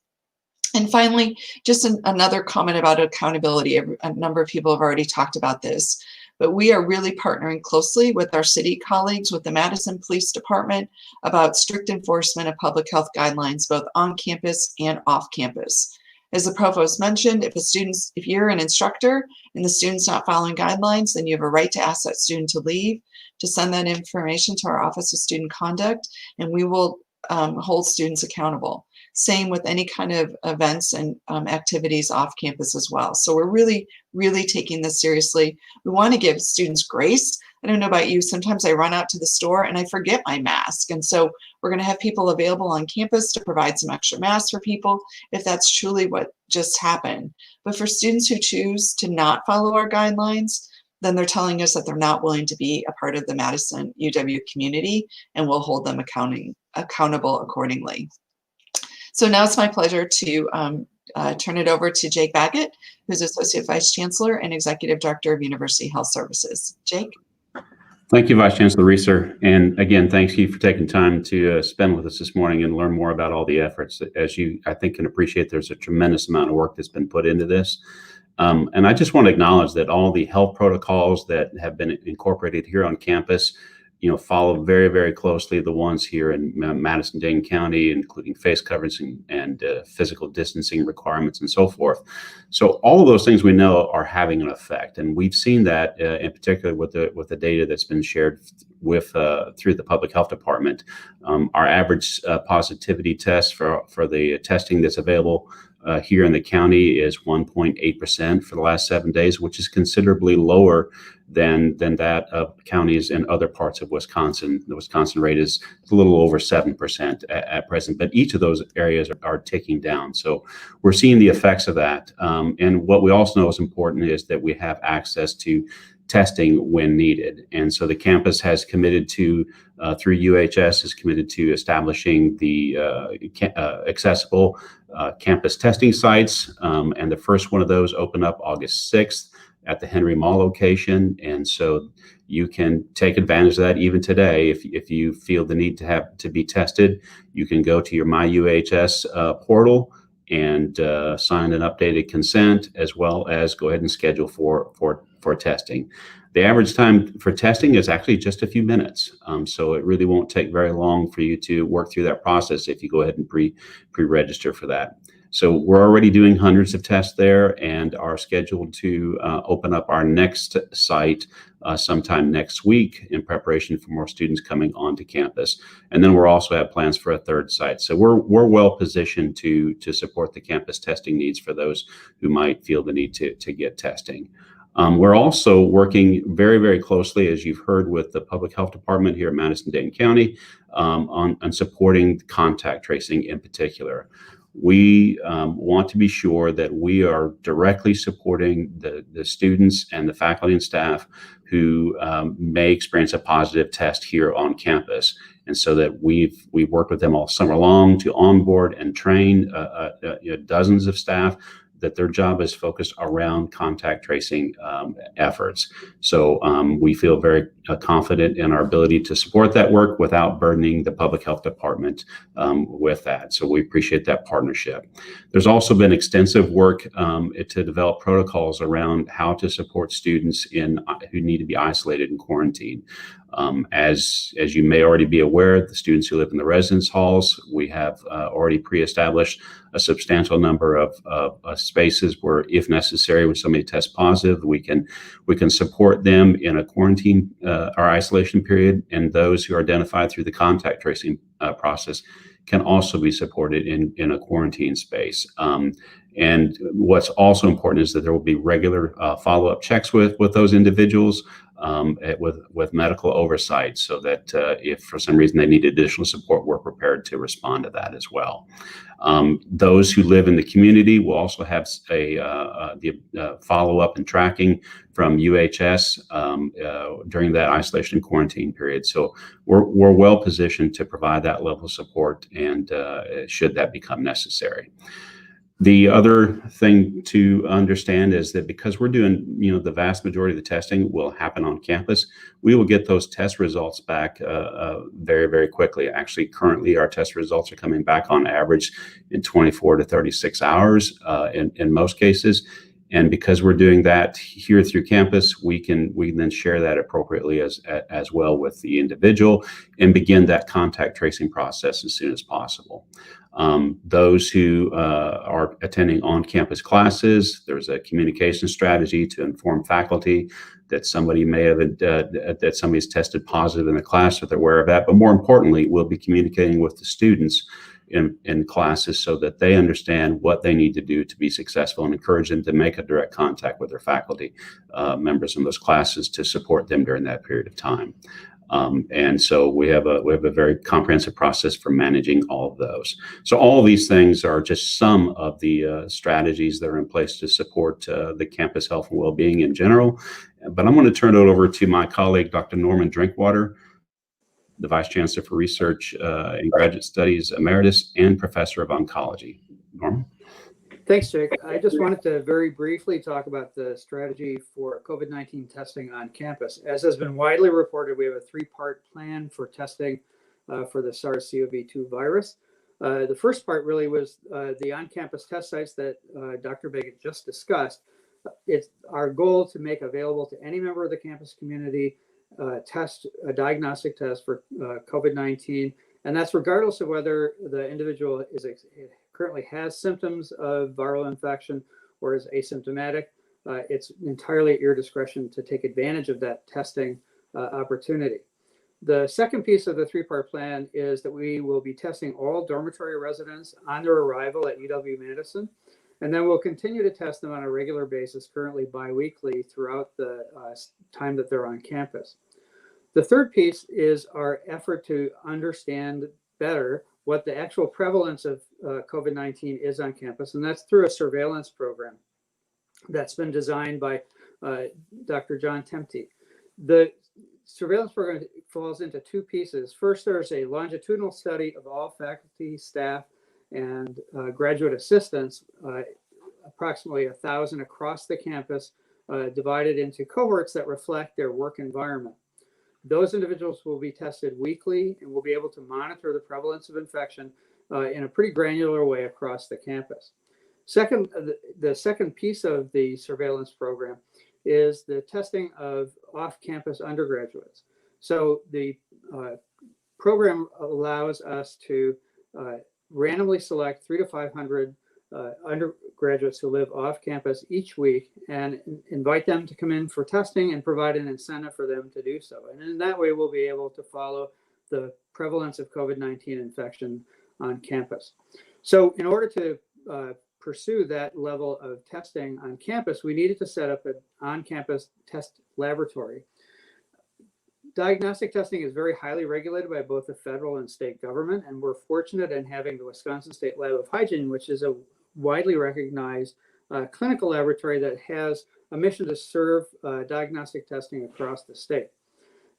And finally, just another comment about accountability. A number of people have already talked about this, but we are really partnering closely with our city colleagues, with the Madison Police Department, about strict enforcement of public health guidelines, both on campus and off campus. As the provost mentioned, if you're an instructor and the student's not following guidelines, then you have a right to ask that student to leave, to send that information to our Office of Student Conduct, and we will hold students accountable. Same with any kind of events and activities off campus as well. So we're really, really taking this seriously. We want to give students grace. I don't know about you, sometimes I run out to the store and I forget my mask. And so we're going to have people available on campus to provide some extra masks for people if that's truly what just happened. But for students who choose to not follow our guidelines, then they're telling us that they're not willing to be a part of the Madison UW community, and we'll hold them accountable accordingly. So now it's my pleasure to turn it over to Jake Baggett, who's Associate Vice Chancellor and Executive Director of University Health Services. Jake? Thank you, Vice Chancellor Reeser. And again, thanks you for taking time to spend with us this morning and learn more about all the efforts. As you, I think, can appreciate, there's a tremendous amount of work that's been put into this. And I just want to acknowledge that all the health protocols that have been incorporated here on campus, follow very, very closely the ones here in Madison-Dane County, including face coverings and physical distancing requirements and so forth. So all of those things we know are having an effect, and we've seen that in particular with the data that's been shared with through the public health department. Our average positivity test for the testing that's available here in the county is 1.8% for the last 7 days, which is considerably lower than that of counties in other parts of Wisconsin. The Wisconsin rate is a little over 7% at present, but each of those areas are ticking down. So we're seeing the effects of that. And what we also know is important is that we have access to testing when needed. And so the campus has committed to, through UHS, is committed to establishing the accessible campus testing sites. And the first one of those opened up August 6th at the Henry Mall location. And so you can take advantage of that even today. If you feel the need to be tested, you can go to your My UHS portal and sign an updated consent, as well as go ahead and schedule for testing. The average time for testing is actually just a few minutes. So it really won't take very long for you to work through that process if you go ahead and pre-register for that. So we're already doing hundreds of tests there and are scheduled to open up our next site sometime next week in preparation for more students coming onto campus. And then we'll also have plans for a third site. So we're well positioned to support the campus testing needs for those who might feel the need to get testing. We're also working very, very closely, as you've heard, with the public health department here at Madison-Dane County on supporting contact tracing in particular. We want to be sure that we are directly supporting the students and the faculty and staff who may experience a positive test here on campus. And so that we've worked with them all summer long to onboard and train dozens of staff that their job is focused around contact tracing efforts. So we feel very confident in our ability to support that work without burdening the public health department with that. So we appreciate that partnership. There's also been extensive work to develop protocols around how to support students who need to be isolated and quarantined. As you may already be aware, the students who live in the residence halls, we have already pre-established a substantial number of spaces where, if necessary, when somebody tests positive, we can support them in a quarantine or isolation period, and those who are identified through the contact tracing process can also be supported in a quarantine space. And what's also important is that there will be regular follow-up checks with those individuals with medical oversight, so that if for some reason they need additional support, we're prepared to respond to that as well. Those who live in the community will also have the follow-up and tracking from UHS during that isolation and quarantine period. So we're well positioned to provide that level of support, and should that become necessary. The other thing to understand is that because we're doing, the vast majority of the testing will happen on campus, we will get those test results back very, very quickly. Actually, currently, our test results are coming back on average in 24 to 36 hours in most cases. And because we're doing that here through campus, we can then share that appropriately as well with the individual and begin that contact tracing process as soon as possible. Those who are attending on-campus classes, there's a communication strategy to inform faculty that somebody may have that somebody's tested positive in the class, so they're aware of that. But more importantly, we'll be communicating with the students in classes so that they understand what they need to do to be successful, and encourage them to make a direct contact with their faculty members in those classes to support them during that period of time. And so we have a very comprehensive process for managing all of those. So all of these things are just some of the strategies that are in place to support the campus health and well-being in general. But I'm going to turn it over to my colleague, Dr. Norman Drinkwater, the Vice Chancellor for Research and Graduate Studies Emeritus and Professor of Oncology. Norman? Thanks, Jake. I just wanted to very briefly talk about the strategy for COVID-19 testing on campus. As has been widely reported, we have a three-part plan for testing for the SARS-CoV-2 virus. The first part really was the on-campus test sites that Dr. Bigot just discussed. It's our goal to make available to any member of the campus community a diagnostic test for COVID-19, and that's regardless of whether the individual currently has symptoms of viral infection or is asymptomatic. It's entirely at your discretion to take advantage of that testing opportunity. The second piece of the three-part plan is that we will be testing all dormitory residents on their arrival at UW-Madison, and then we'll continue to test them on a regular basis, currently bi-weekly, throughout the time that they're on campus. The third piece is our effort to understand better what the actual prevalence of COVID-19 is on campus, and that's through a surveillance program that's been designed by Dr. John Temte. The surveillance program falls into two pieces. First, there's a longitudinal study of all faculty, staff, and graduate assistants, approximately 1,000 across the campus, divided into cohorts that reflect their work environment. Those individuals will be tested weekly and will be able to monitor the prevalence of infection in a pretty granular way across the campus. Second, the second piece of the surveillance program is the testing of off-campus undergraduates. So the program allows us to randomly select 300 to 500 undergraduates who live off campus each week and invite them to come in for testing and provide an incentive for them to do so. And in that way, we'll be able to follow the prevalence of COVID-19 infection on campus. So in order to pursue that level of testing on campus, we needed to set up an on-campus test laboratory. Diagnostic testing is very highly regulated by both the federal and state government, and we're fortunate in having the Wisconsin State Lab of Hygiene, which is a widely recognized clinical laboratory that has a mission to serve diagnostic testing across the state.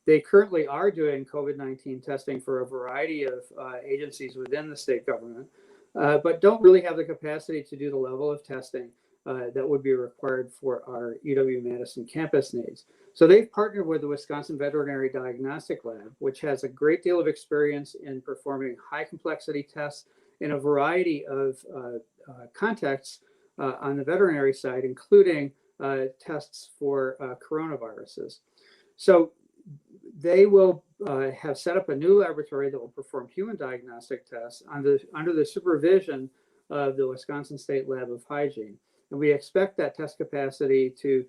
They currently are doing COVID-19 testing for a variety of agencies within the state government, but don't really have the capacity to do the level of testing that would be required for our UW-Madison campus needs. So they've partnered with the Wisconsin Veterinary Diagnostic Lab, which has a great deal of experience in performing high complexity tests in a variety of contexts on the veterinary side, including tests for coronaviruses. So they will have set up a new laboratory that will perform human diagnostic tests under the supervision of the Wisconsin State Lab of Hygiene. And we expect that test capacity to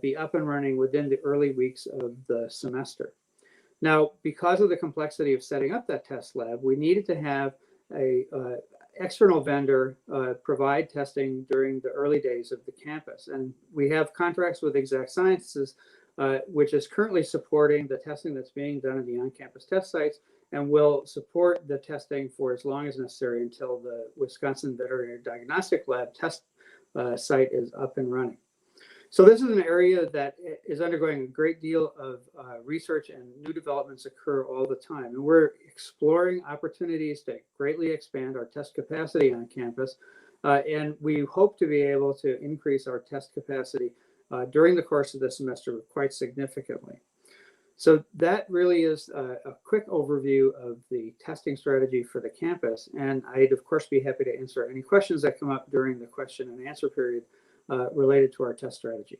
be up and running within the early weeks of the semester. Now, because of the complexity of setting up that test lab, we needed to have a external vendor provide testing during the early days of the campus. And we have contracts with Exact Sciences, which is currently supporting the testing that's being done at the on-campus test sites and will support the testing for as long as necessary until the Wisconsin Veterinary Diagnostic Lab test site is up and running. So this is an area that is undergoing a great deal of research, and new developments occur all the time. And we're exploring opportunities to greatly expand our test capacity on campus. And we hope to be able to increase our test capacity during the course of the semester quite significantly. So that really is a quick overview of the testing strategy for the campus. And I'd of course be happy to answer any questions that come up during the question and answer period related to our test strategy.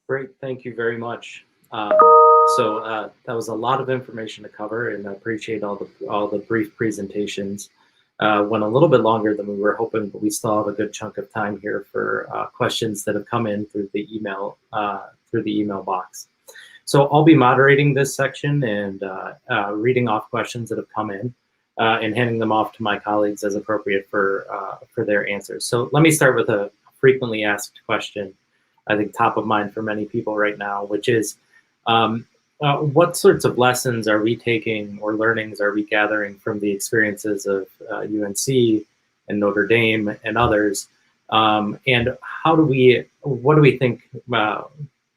Great, thank you very much. That was a lot of information to cover, and I appreciate all the brief presentations. Went a little bit longer than we were hoping, but we still have a good chunk of time here for questions that have come in through the email box. So I'll be moderating this section and reading off questions that have come in and handing them off to my colleagues as appropriate for their answers. So let me start with a frequently asked question, I think top of mind for many people right now, which is what sorts of lessons are we taking or learnings are we gathering from the experiences of UNC and Notre Dame and others? And what do we think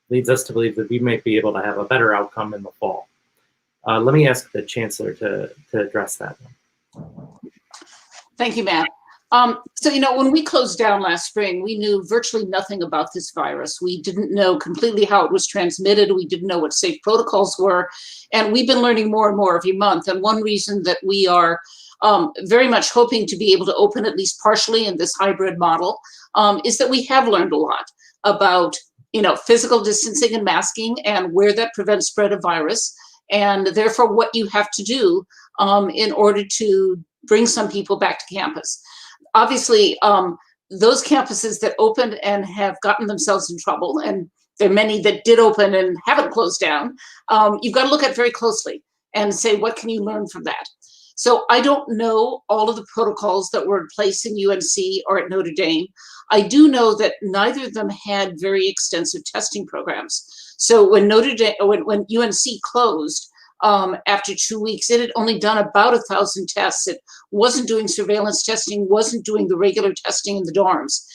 leads us to believe that we might be able to have a better outcome in the fall? Let me ask the Chancellor to address that. Thank you, Matt. So, when we closed down last spring, we knew virtually nothing about this virus. We didn't know completely how it was transmitted. We didn't know what safe protocols were. And we've been learning more and more every month. And one reason that we are very much hoping to be able to open at least partially in this hybrid model is that we have learned a lot about physical distancing and masking and where that prevents spread of virus, and therefore what you have to do in order to bring some people back to campus. Obviously, those campuses that opened and have gotten themselves in trouble, and there are many that did open and haven't closed down, you've got to look at very closely and say, what can you learn from that? So I don't know all of the protocols that were in place in UNC or at Notre Dame. I do know that neither of them had very extensive testing programs. So when when UNC closed after 2 weeks, it had only done about 1,000 tests. It wasn't doing surveillance testing, wasn't doing the regular testing in the dorms.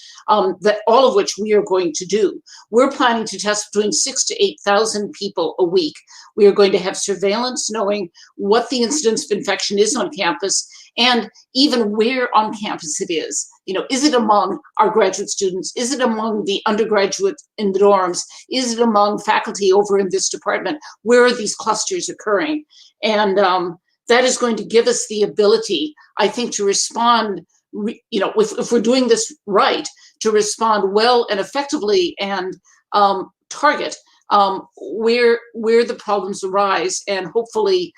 That all of which we are going to do. We're planning to test between 6,000 to 8,000 people a week. We are going to have surveillance, knowing what the incidence of infection is on campus and even where on campus it is. Is it among our graduate students? Is it among the undergraduates in the dorms? Is it among faculty over in this department? Where are these clusters occurring? And that is going to give us the ability, I think, to respond, if we're doing this right, to respond well and effectively and target where the problems arise and hopefully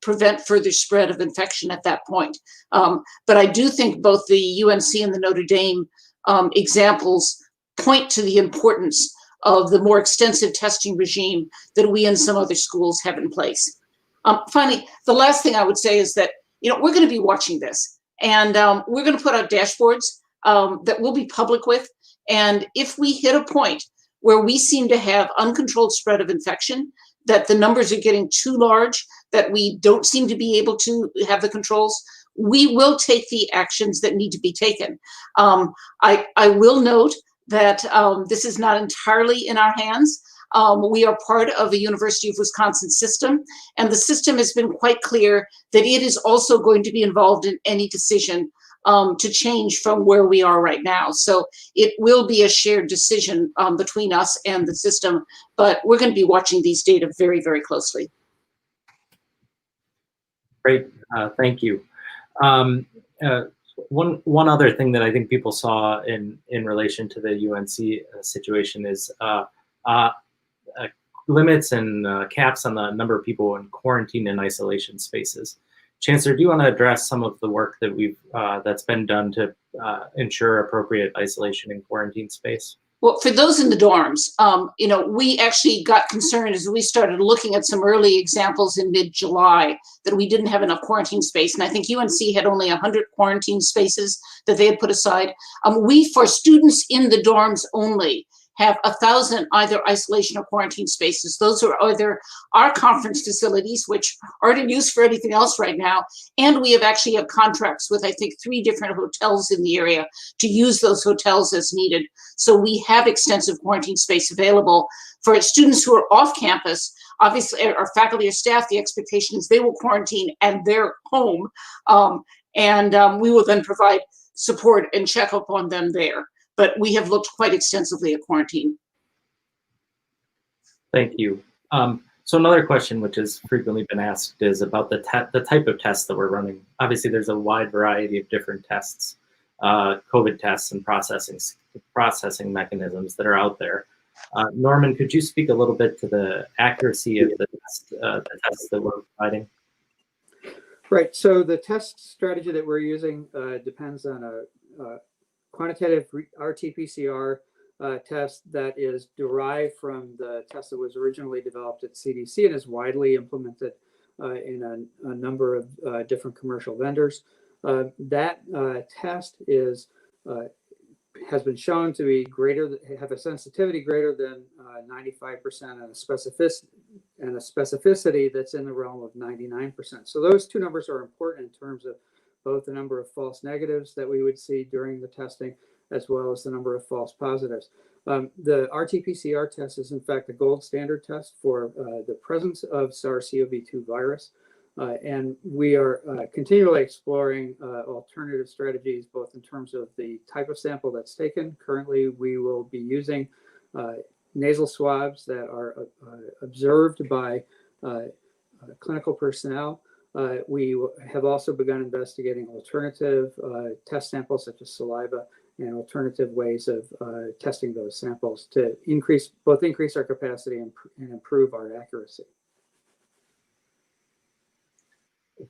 prevent further spread of infection at that point. But I do think both the UNC and the Notre Dame examples point to the importance of the more extensive testing regime that we and some other schools have in place. Finally, the last thing I would say is that we're going to be watching this, and we're going to put out dashboards that we'll be public with. And if we hit a point where we seem to have uncontrolled spread of infection, that the numbers are getting too large, that we don't seem to be able to have the controls, we will take the actions that need to be taken. I will note that this is not entirely in our hands. We are part of a University of Wisconsin system, and the system has been quite clear that it is also going to be involved in any decision to change from where we are right now. So it will be a shared decision between us and the system, but we're going to be watching these data very, very closely. Great, thank you. One other thing that I think people saw in relation to the UNC situation is limits and caps on the number of people in quarantine and isolation spaces. Chancellor, do you want to address some of the work that that's been done to ensure appropriate isolation and quarantine space? Well, for those in the dorms, we actually got concerned as we started looking at some early examples in mid-July that we didn't have enough quarantine space. And I think UNC had only 100 quarantine spaces that they had put aside. We, for students in the dorms only, have 1,000 either isolation or quarantine spaces. Those are either our conference facilities, which aren't in use for anything else right now, and we actually have contracts with, I think, 3 different hotels in the area to use those hotels as needed. So we have extensive quarantine space available. For students who are off campus, obviously, our faculty or staff, the expectation is they will quarantine at their home, and we will then provide support and check up on them there. But we have looked quite extensively at quarantine. Thank you. So another question which has frequently been asked is about the type of tests that we're running. Obviously, there's a wide variety of different tests, COVID tests and processing mechanisms that are out there. Norman, could you speak a little bit to the accuracy of the tests that we're providing? Right. So the test strategy that we're using depends on a quantitative RT-PCR test that is derived from the test that was originally developed at CDC and is widely implemented in a number of different commercial vendors. That test has been shown to be have a sensitivity greater than 95% and a specificity that's in the realm of 99%. So those 2 numbers are important in terms of both the number of false negatives that we would see during the testing, as well as the number of false positives. The RT-PCR test is in fact the gold standard test for the presence of SARS-CoV-2 virus. And we are continually exploring alternative strategies, both in terms of the type of sample that's taken. Currently, we will be using nasal swabs that are observed by clinical personnel. We have also begun investigating alternative test samples such as saliva and alternative ways of testing those samples to increase our capacity and improve our accuracy.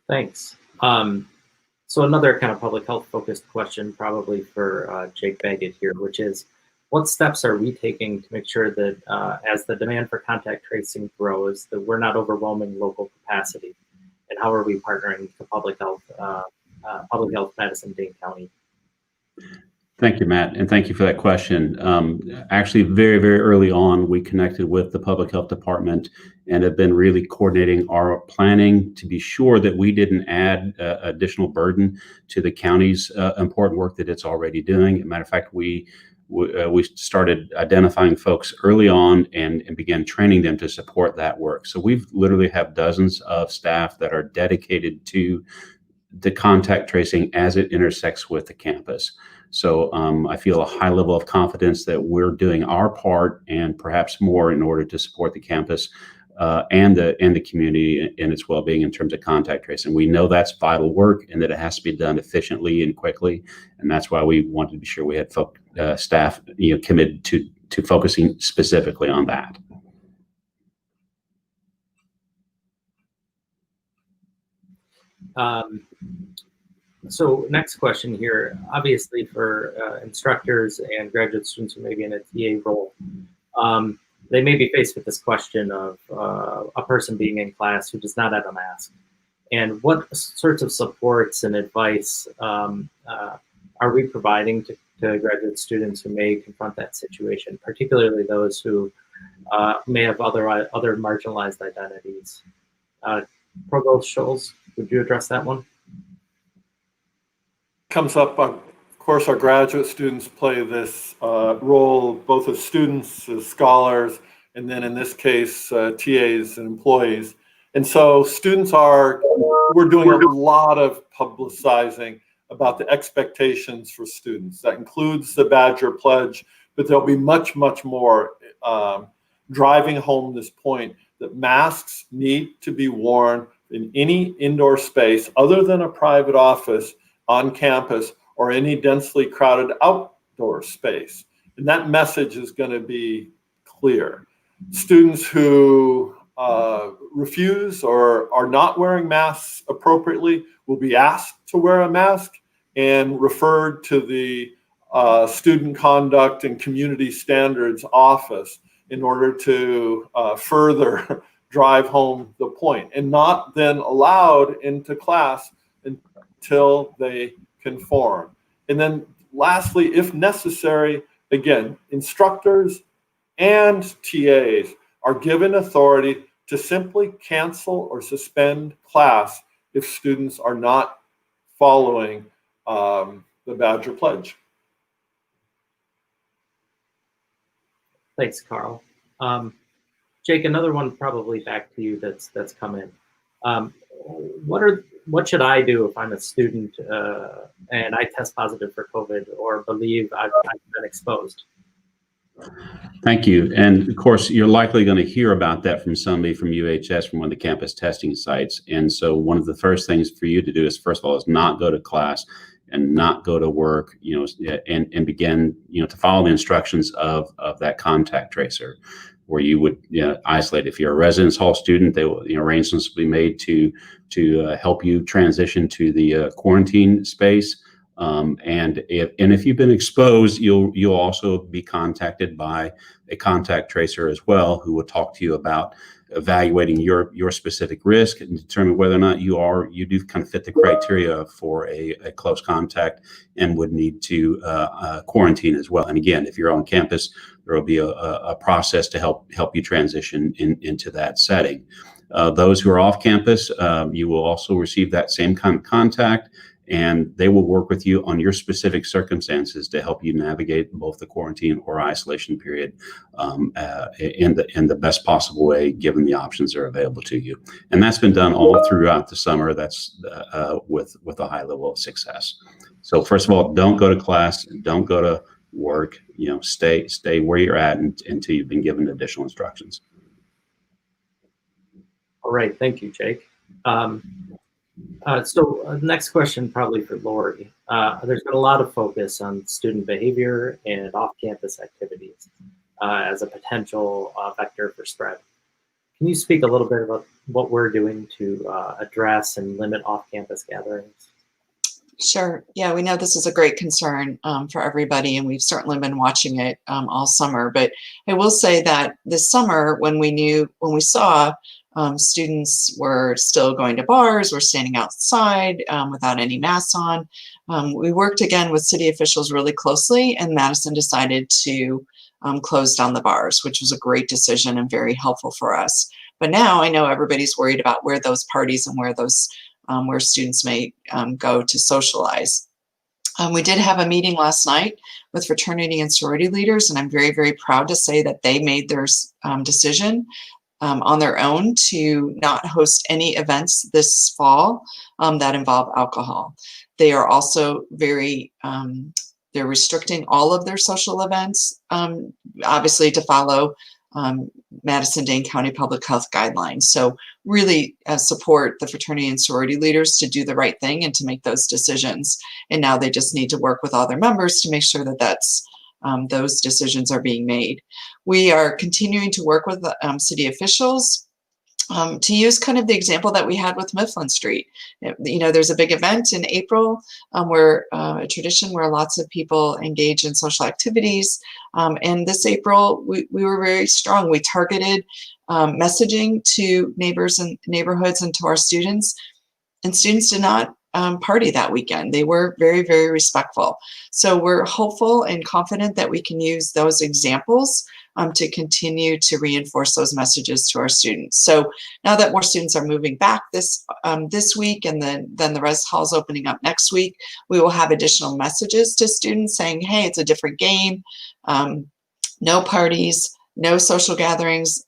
Thanks. So another kind of public health focused question probably for Jake Baggett here, which is, what steps are we taking to make sure that as the demand for contact tracing grows, that we're not overwhelming local capacity? And how are we partnering with Public Health Madison-Dane County? Thank you, Matt, and thank you for that question. Actually, very, very early on, we connected with the Public Health Department and have been really coordinating our planning to be sure that we didn't add additional burden to the county's important work that it's already doing. As a matter of fact, we started identifying folks early on and began training them to support that work. So we've literally have dozens of staff that are dedicated to the contact tracing as it intersects with the campus. So I feel a high level of confidence that we're doing our part and perhaps more in order to support the campus and the community and its well-being in terms of contact tracing. We know that's vital work and that it has to be done efficiently and quickly, and that's why we wanted to be sure we had staff committed to focusing specifically on that. So next question here, obviously for instructors and graduate students who may be in a TA role, they may be faced with this question of a person being in class who does not have a mask. And what sorts of supports and advice are we providing to graduate students who may confront that situation, particularly those who may have other marginalized identities? Provost Scholes, would you address that one? Comes up, of course, our graduate students play this role both as students, as scholars, and then in this case, TAs and employees. And so students we're doing a lot of publicizing about the expectations for students. That includes the Badger Pledge, but there'll be much, much more driving home this point that masks need to be worn in any indoor space other than a private office on campus or any densely crowded outdoor space. And that message is going to be clear. Students who refuse or are not wearing masks appropriately will be asked to wear a mask and referred to the Student Conduct and Community Standards Office in order to further drive home the point, and not then allowed into class until they conform. And then lastly, if necessary, again, instructors and TAs are given authority to simply cancel or suspend class if students are not following the Badger Pledge. Thanks, Carl. Jake, another one probably back to you that's come in. What should I do if I'm a student and I test positive for COVID or believe I've been exposed? Thank you. And of course, you're likely going to hear about that from somebody from UHS, from one of the campus testing sites. And so one of the first things for you to do is, first of all, is not go to class and not go to work, and begin, to follow the instructions of that contact tracer, where you would isolate. If you're a residence hall student, they will, arrangements will be made to help you transition to the quarantine space. And if you've been exposed, you'll also be contacted by a contact tracer as well, who will talk to you about evaluating your specific risk and determine whether or not you do kind of fit the criteria for a close contact and would need to quarantine as well. And again, if you're on campus, there will be a process to help you transition into that setting. Those who are off campus, you will also receive that same kind of contact, and they will work with you on your specific circumstances to help you navigate both the quarantine or isolation period in the best possible way, given the options that are available to you. And that's been done all throughout the summer. That's with a high level of success. So first of all, don't go to class, don't go to work. Stay where you're at until you've been given additional instructions. All right, thank you, Jake. So next question probably for Lori. there's been a lot of focus on student behavior and off-campus activities as a potential vector for spread. Can you speak a little bit about what we're doing to address and limit off-campus gatherings? Sure. Yeah, we know this is a great concern for everybody, and we've certainly been watching it all summer. But I will say that this summer, when we saw students were still going to bars, were standing outside without any masks on, we worked again with city officials really closely, and Madison decided to close down the bars, which was a great decision and very helpful for us. But now I know everybody's worried about where those parties and where students may go to socialize. We did have a meeting last night with fraternity and sorority leaders, and I'm very, very proud to say that they made their decision on their own to not host any events this fall that involve alcohol. They are also very, they're restricting all of their social events, obviously to follow Madison-Dane County Public Health guidelines. So really support the fraternity and sorority leaders to do the right thing and to make those decisions. And now they just need to work with all their members to make sure that those decisions are being made. We are continuing to work with city officials to use kind of the example that we had with Mifflin Street. You know, there's a big event in April where a tradition where lots of people engage in social activities. And this April, we were very strong. We targeted messaging to neighbors and neighborhoods and to our students. And students did not party that weekend. They were very, very respectful. So we're hopeful and confident that we can use those examples to continue to reinforce those messages to our students. So now that more students are moving back this week, and then the res hall's opening up next week, we will have additional messages to students saying, hey, it's a different game, no parties, no social gatherings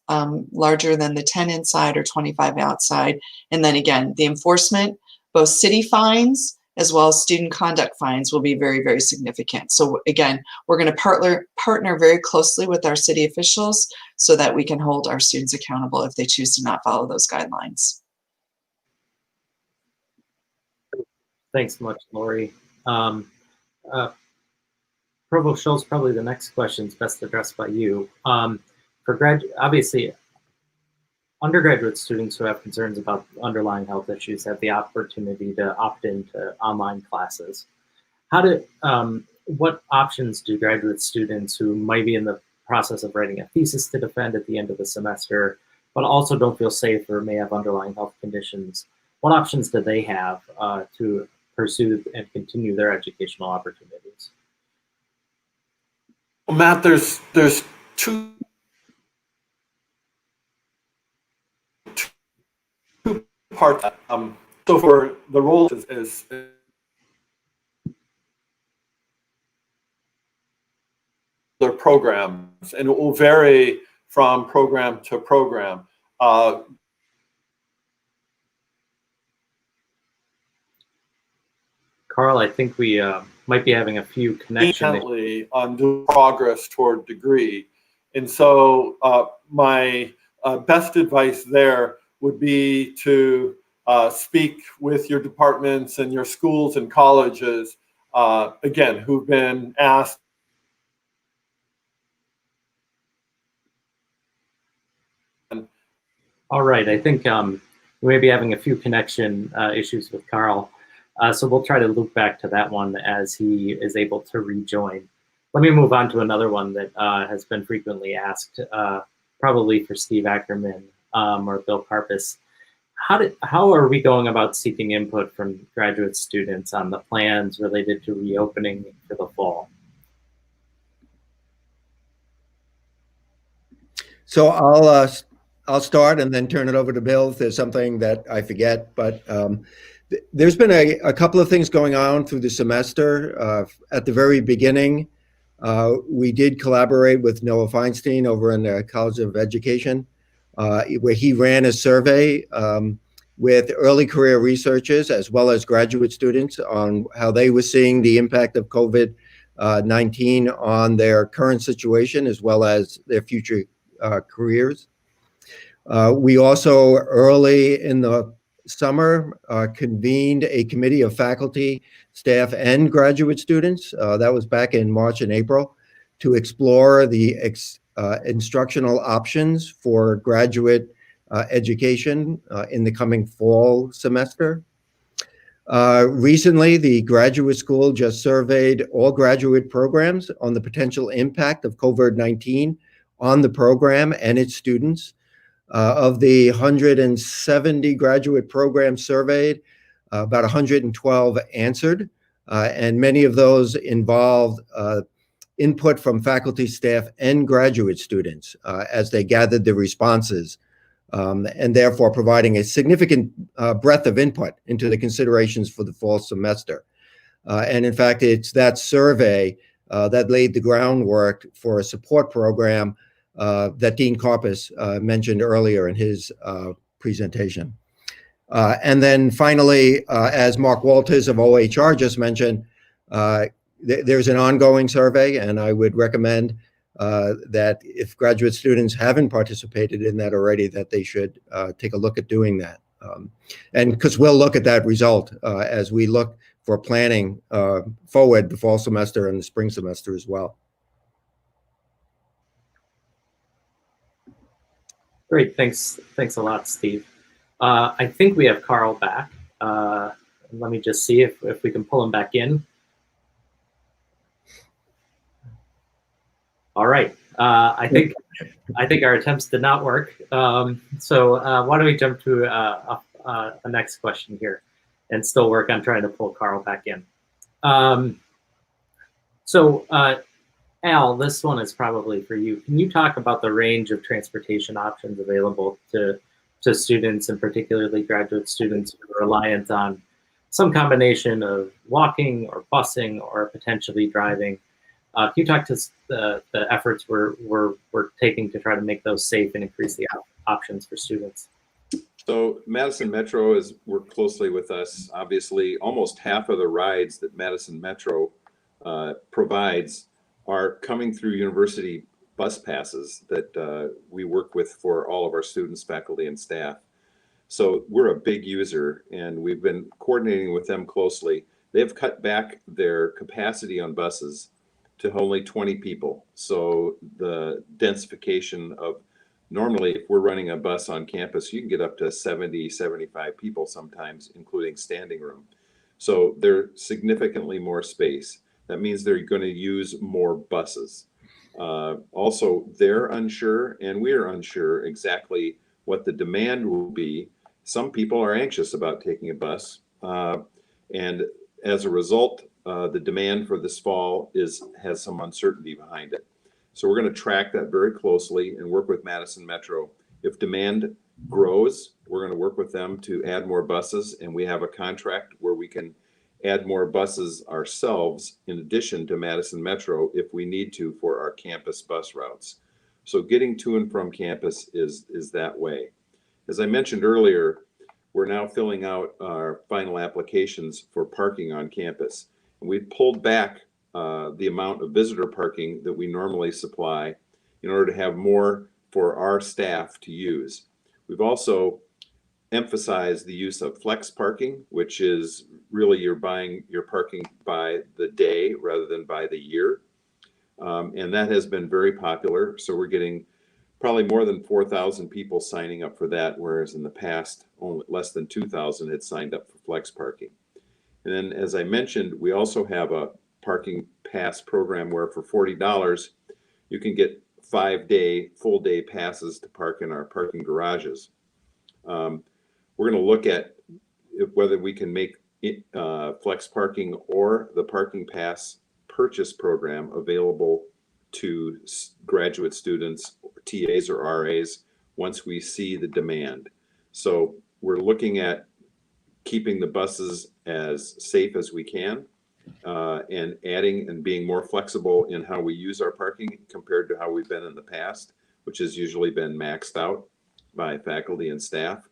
larger than the 10 inside or 25 outside. And then again, the enforcement, both city fines as well as student conduct fines, will be very, very significant. So again, we're going to partner very closely with our city officials so that we can hold our students accountable if they choose to not follow those guidelines. Thanks so much, Lori. Provost Schultz, probably the next question is best addressed by you. Obviously, undergraduate students who have concerns about underlying health issues have the opportunity to opt into online classes. What options do graduate students who might be in the process of writing a thesis to defend at the end of the semester, but also don't feel safe or may have underlying health conditions, what options do they have to pursue and continue their educational opportunities? Well, Matt, there's two parts. So for the role is their programs, and it will vary from program to program. Carl, I think we might be having a few connections on doing progress toward degree. And so my best advice there would be to speak with your departments and your schools and colleges, again, who've been asked. All right, I think we may be having a few connection issues with Carl. So we'll try to loop back to that one as he is able to rejoin. Let me move on to another one that has been frequently asked, probably for Steve Ackerman or Bill Karpus. How are we going about seeking input from graduate students on the plans related to reopening for the fall? So I'll start and then turn it over to Bill if there's something that I forget. But there's been a couple of things going on through the semester. At the very beginning, we did collaborate with Noah Feinstein over in the College of Education, where he ran a survey with early career researchers as well as graduate students on how they were seeing the impact of COVID-19 on their current situation as well as their future careers. We also, early in the summer convened a committee of faculty, staff, and graduate students. That was back in March and April, to explore the instructional options for graduate education in the coming fall semester. Recently, the graduate school just surveyed all graduate programs on the potential impact of COVID-19 on the program and its students. Of the 170 graduate programs surveyed, about 112 answered, and many of those involved input from faculty, staff, and graduate students as they gathered the responses, and therefore providing a significant breadth of input into the considerations for the fall semester. And in fact, it's that survey that laid the groundwork for a support program that Dean Karpus mentioned earlier in his presentation. And then finally, as Mark Walters of OHR just mentioned, there's an ongoing survey, and I would recommend that if graduate students haven't participated in that already, that they should take a look at doing that. And because we'll look at that result as we look for planning forward the fall semester and the spring semester as well. Great, thanks a lot, Steve. I think we have Carl back. Let me just see if we can pull him back in. All right, I think our attempts did not work. So why don't we jump to the next question here and still work on trying to pull Carl back in. Al, this one is probably for you. Can you talk about the range of transportation options available to students, and particularly graduate students who are reliant on some combination of walking or busing or potentially driving? Can you talk to the efforts we're taking to try to make those safe and increase the options for students? So Madison Metro has worked closely with us. Obviously, almost half of the rides that Madison Metro provides are coming through university bus passes that we work with for all of our students, faculty, and staff. So we're a big user, and we've been coordinating with them closely. They've cut back their capacity on buses to only 20 people. So the densification of, normally if we're running a bus on campus, you can get up to 70, 75 people sometimes, including standing room. So they're significantly more space. That means they're going to use more buses. Also, they're unsure, and we're unsure exactly what the demand will be. Some people are anxious about taking a bus, and as a result, the demand for this fall has some uncertainty behind it. So we're going to track that very closely and work with Madison Metro. If demand grows, we're going to work with them to add more buses, and we have a contract where we can add more buses ourselves in addition to Madison Metro if we need to for our campus bus routes. So getting to and from campus is that way. As I mentioned earlier, we're now filling out our final applications for parking on campus. And we've pulled back the amount of visitor parking that we normally supply in order to have more for our staff to use. We've also emphasized the use of flex parking, which is really you're buying your parking by the day rather than by the year. And that has been very popular. So we're getting probably more than 4,000 people signing up for that, whereas in the past, only less than 2,000 had signed up for flex parking. And then, as I mentioned, we also have a parking pass program where for $40, you can get 5-day, full-day passes to park in our parking garages. We're going to look at whether we can make flex parking or the parking pass purchase program available to graduate students, TAs or RAs, once we see the demand. So we're looking at keeping the buses as safe as we can and adding and being more flexible in how we use our parking compared to how we've been in the past, which has usually been maxed out by faculty and staff.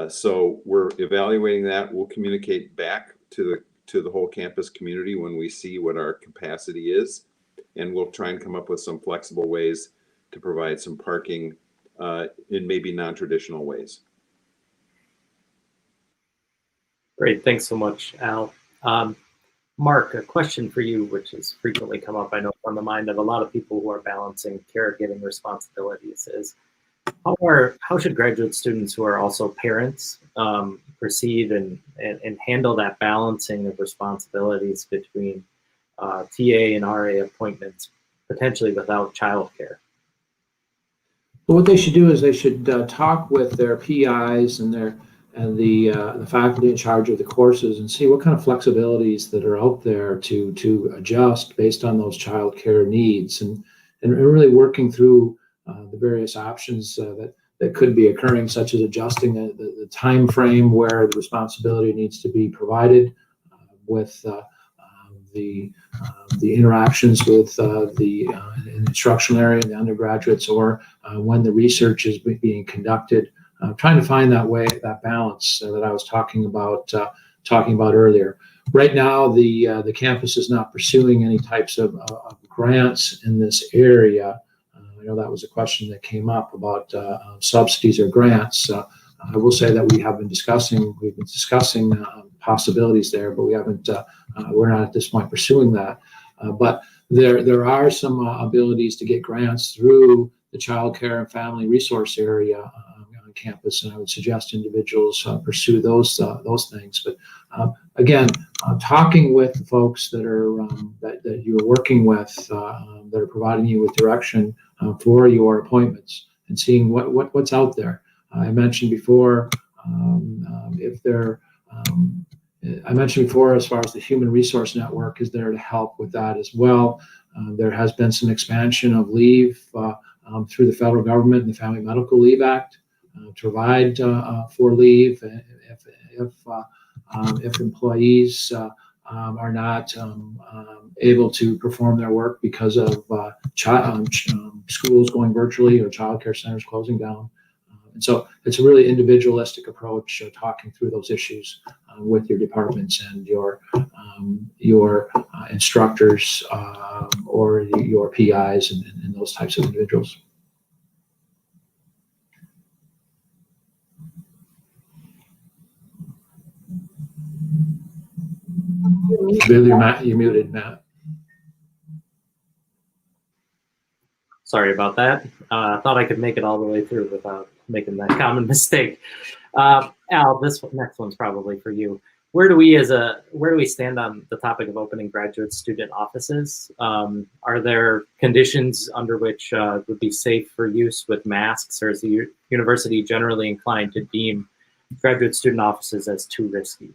So we're evaluating that. We'll communicate back to the whole campus community when we see what our capacity is, and we'll try and come up with some flexible ways to provide some parking in maybe non-traditional ways. Great, thanks so much, Al. Mark, a question for you, which has frequently come up, I know, on the mind of a lot of people who are balancing caregiving responsibilities is, how should graduate students who are also parents perceive and handle that balancing of responsibilities between TA and RA appointments, potentially without childcare? But what they should do is they should talk with their PIs and the faculty in charge of the courses and see what kind of flexibilities that are out there to adjust based on those childcare needs, and really working through the various options that could be occurring, such as adjusting the time frame where the responsibility needs to be provided with the interactions with the instructional area, the undergraduates, or when the research is being conducted. Trying to find that balance that I was talking about earlier. Right now, the campus is not pursuing any types of grants in this area. I know that was a question that came up about subsidies or grants. I will say that we've been discussing possibilities there, but we're not at this point pursuing that. But there are some abilities to get grants through the childcare and family resource area on campus, and I would suggest individuals pursue those things. But again, talking with the folks that you're working with, that are providing you with direction for your appointments, and seeing what's out there. I mentioned before, as far as the Human Resource Network is there to help with that as well. There has been some expansion of leave through the federal government and the Family Medical Leave Act to provide for leave if employees are not able to perform their work because of schools going virtually or childcare centers closing down. And so it's a really individualistic approach, talking through those issues with your departments and your instructors or your PIs and those types of individuals. You're muted, Matt. Sorry about that. I thought I could make it all the way through without making that common mistake. Al, this next one's probably for you. Where do we stand on the topic of opening graduate student offices? Are there conditions under which it would be safe for use with masks, or is the university generally inclined to deem graduate student offices as too risky?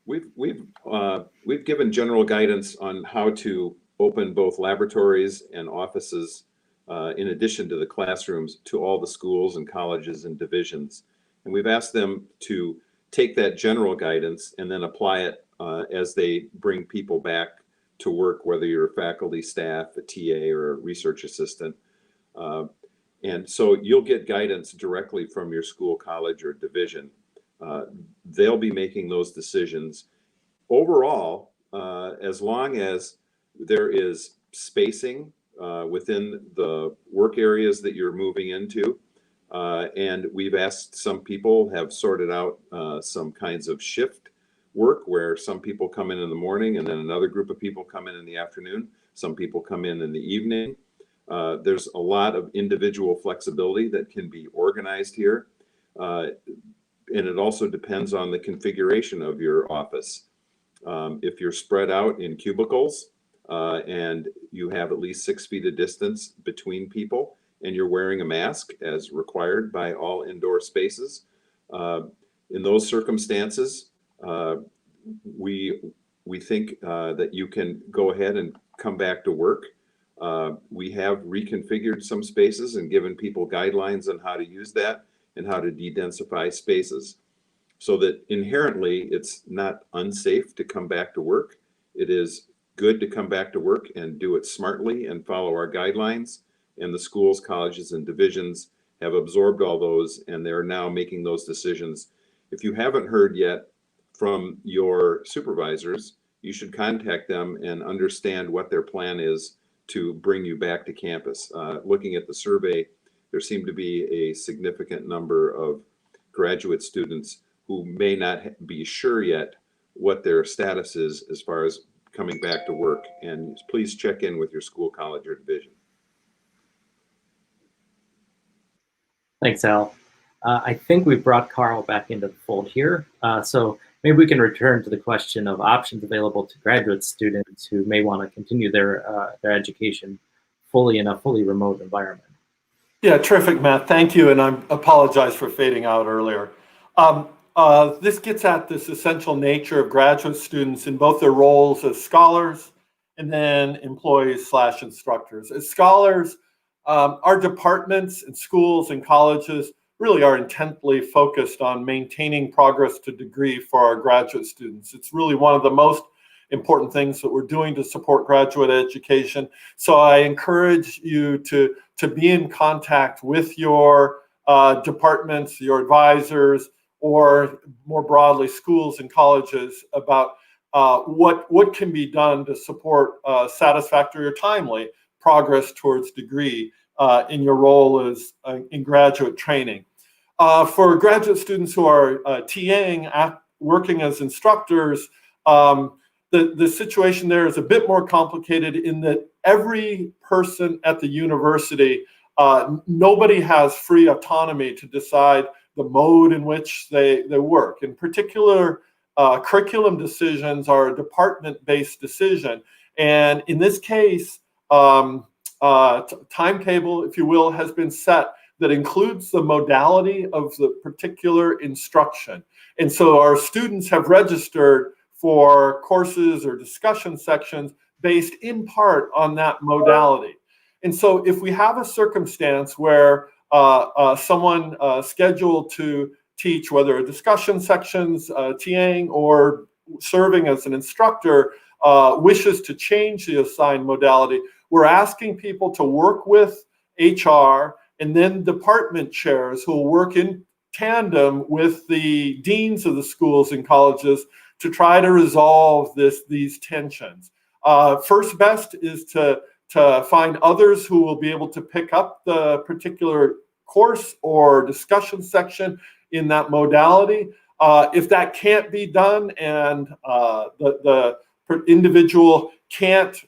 We've given general guidance on how to open both laboratories and offices in addition to the classrooms to all the schools and colleges and divisions. And we've asked them to take that general guidance and then apply it as they bring people back to work, whether you're a faculty, staff, a TA, or a research assistant. And so you'll get guidance directly from your school, college, or division. They'll be making those decisions. Overall, as long as there is spacing within the work areas that you're moving into, and we've asked, some people have sorted out some kinds of shift work where some people come in the morning and then another group of people come in the afternoon. Some people come in the evening. There's a lot of individual flexibility that can be organized here. And it also depends on the configuration of your office. If you're spread out in cubicles and you have at least 6 feet of distance between people, and you're wearing a mask as required by all indoor spaces, in those circumstances, we think that you can go ahead and come back to work. We have reconfigured some spaces and given people guidelines on how to use that and how to de-densify spaces, so that inherently it's not unsafe to come back to work. It is good to come back to work and do it smartly and follow our guidelines. And the schools, colleges, and divisions have absorbed all those, and they're now making those decisions. If you haven't heard yet from your supervisors, you should contact them and understand what their plan is to bring you back to campus. Looking at the survey, there seemed to be a significant number of graduate students who may not be sure yet what their status is as far as coming back to work. And please check in with your school, college, or division. Thanks, Al. I think we brought Carl back into the fold here. So maybe we can return to the question of options available to graduate students who may want to continue their education fully in a fully remote environment. Yeah, terrific, Matt. Thank you. And I apologize for fading out earlier. This gets at this essential nature of graduate students in both their roles as scholars and then employees/instructors. As scholars, our departments and schools and colleges really are intently focused on maintaining progress to degree for our graduate students. It's really one of the most important things that we're doing to support graduate education. So I encourage you to be in contact with your departments, your advisors, or more broadly, schools and colleges about what can be done to support satisfactory or timely progress towards degree in your role as in graduate training. For graduate students who are TAing, working as instructors, the situation there is a bit more complicated in that every person at the university, nobody has free autonomy to decide the mode in which they work. In particular, curriculum decisions are a department-based decision. And in this case, timetable, if you will, has been set that includes the modality of the particular instruction. And so our students have registered for courses or discussion sections based in part on that modality. And so if we have a circumstance where someone scheduled to teach, whether a discussion sections, TAing, or serving as an instructor, wishes to change the assigned modality, we're asking people to work with HR and then department chairs who will work in tandem with the deans of the schools and colleges to try to resolve these tensions. First best is to find others who will be able to pick up the particular course or discussion section in that modality. If that can't be done and the individual can't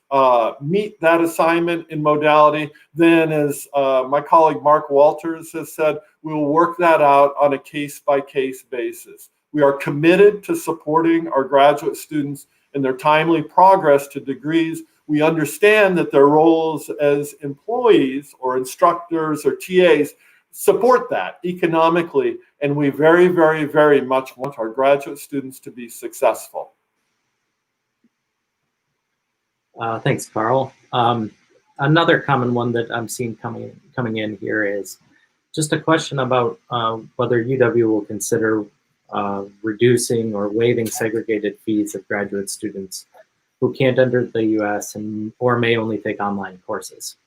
meet that assignment in modality, then as my colleague Mark Walters has said, we will work that out on a case-by-case basis. We are committed to supporting our graduate students in their timely progress to degrees. We understand that their roles as employees or instructors or TAs support that economically, and we very, very, very much want our graduate students to be successful. Thanks, Carl. Another common one that I'm seeing coming in here is just a question about whether UW will consider reducing or waiving segregated fees of graduate students who can't enter the U.S. or may only take online courses.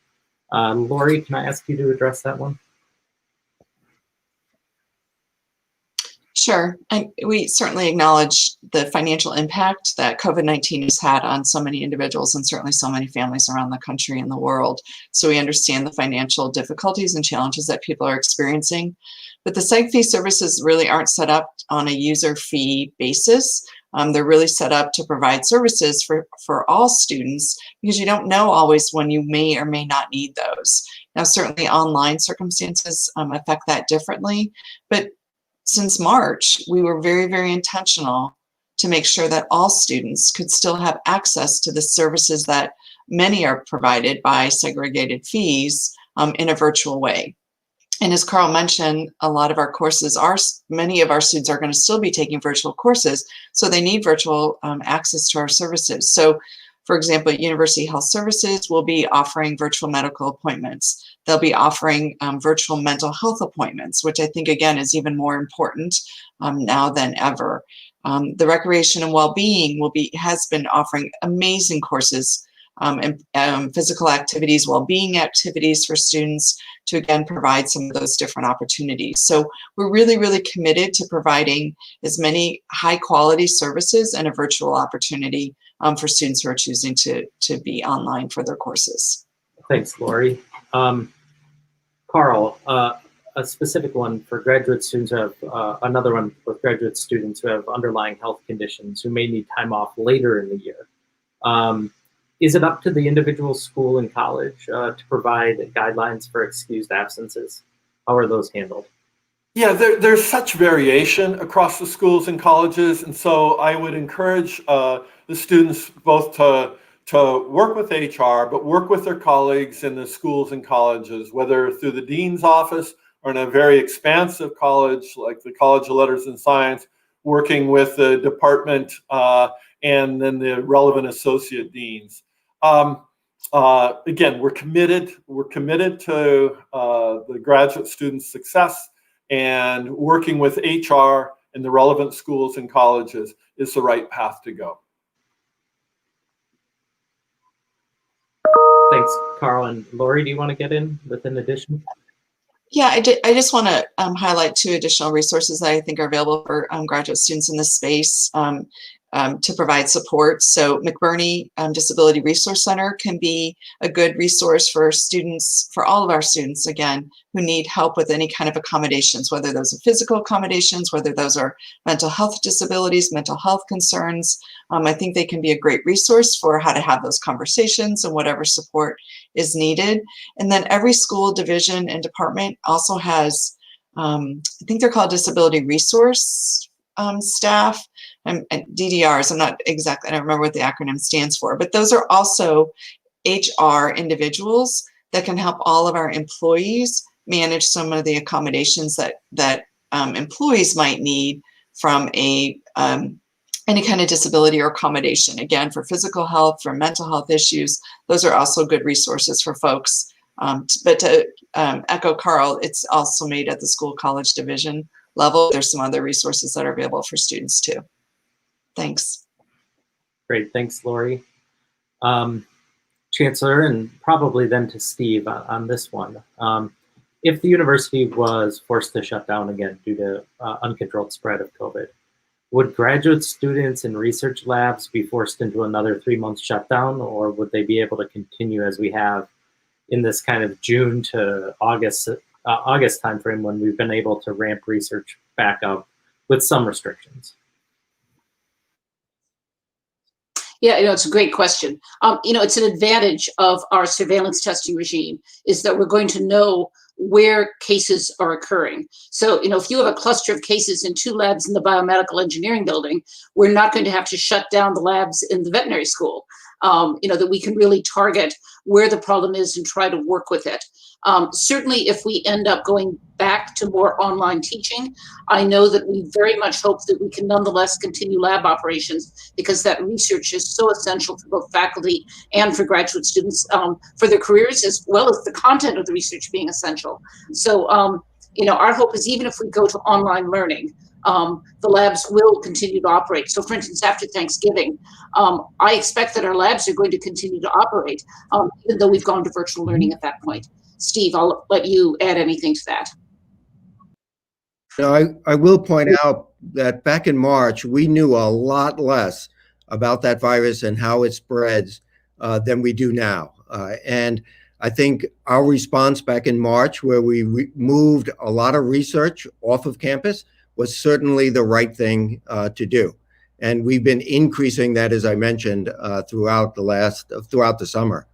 Lori, can I ask you to address that one? Sure. We certainly acknowledge the financial impact that COVID-19 has had on so many individuals and certainly so many families around the country and the world. So we understand the financial difficulties and challenges that people are experiencing. But the seg fee services really aren't set up on a user fee basis. They're really set up to provide services for all students because you don't know always when you may or may not need those. Now, certainly online circumstances affect that differently, but since March, we were very, very intentional to make sure that all students could still have access to the services that many are provided by segregated fees in a virtual way. And as Carl mentioned, a lot of our courses many of our students are going to still be taking virtual courses, so they need virtual access to our services. So, for example, University Health Services will be offering virtual medical appointments. They'll be offering virtual mental health appointments, which I think, again, is even more important now than ever. The Recreation and Wellbeing has been offering amazing courses and physical activities, well-being activities for students to, again, provide some of those different opportunities. So we're really, really committed to providing as many high-quality services and a virtual opportunity for students who are choosing to be online for their courses. Thanks, Lori. Carl, a specific one for graduate students who have, another one with graduate students who have underlying health conditions who may need time off later in the year. Is it up to the individual school and college to provide guidelines for excused absences? How are those handled? Yeah, there's such variation across the schools and colleges, and so I would encourage the students both to work with HR, but work with their colleagues in the schools and colleges, whether through the dean's office or in a very expansive college like the College of Letters and Science, working with the department and then the relevant associate deans. Again, we're committed to the graduate students' success, and working with HR and the relevant schools and colleges is the right path to go. Thanks, Carl. And Lori, do you want to get in with an addition? Yeah, I just want to highlight 2 additional resources that I think are available for graduate students in this space to provide support. So McBurney Disability Resource Center can be a good resource for students, for all of our students, again, who need help with any kind of accommodations, whether those are physical accommodations, whether those are mental health disabilities, mental health concerns. I think they can be a great resource for how to have those conversations and whatever support is needed. And then every school division and department also has, I think they're called disability resource staff, and DDRs. I'm not exactly, I don't remember what the acronym stands for, but those are also HR individuals that can help all of our employees manage some of the accommodations that employees might need from any kind of disability or accommodation. Again, for physical health, for mental health issues, those are also good resources for folks. But to echo Carl, it's also made at the school college division level. There's some other resources that are available for students too. Thanks. Great, thanks, Lori. Chancellor, and probably then to Steve on this one. If the university was forced to shut down again due to uncontrolled spread of COVID, would graduate students in research labs be forced into another 3-month shutdown, or would they be able to continue as we have in this kind of June to August timeframe when we've been able to ramp research back up with some restrictions? Yeah, it's a great question. It's an advantage of our surveillance testing regime is that we're going to know where cases are occurring. So, if you have a cluster of cases in 2 labs in the biomedical engineering building, we're not going to have to shut down the labs in the veterinary school. That we can really target where the problem is and try to work with it. Certainly, if we end up going back to more online teaching, I know that we very much hope that we can nonetheless continue lab operations because that research is so essential for both faculty and for graduate students for their careers, as well as the content of the research being essential. So, our hope is even if we go to online learning, the labs will continue to operate. So for instance, after Thanksgiving, I expect that our labs are going to continue to operate, even though we've gone to virtual learning at that point. Steve, I'll let you add anything to that. I will point out that back in March, we knew a lot less about that virus and how it spreads than we do now. And I think our response back in March, where we moved a lot of research off of campus, was certainly the right thing to do. And we've been increasing that, as I mentioned, throughout the summer.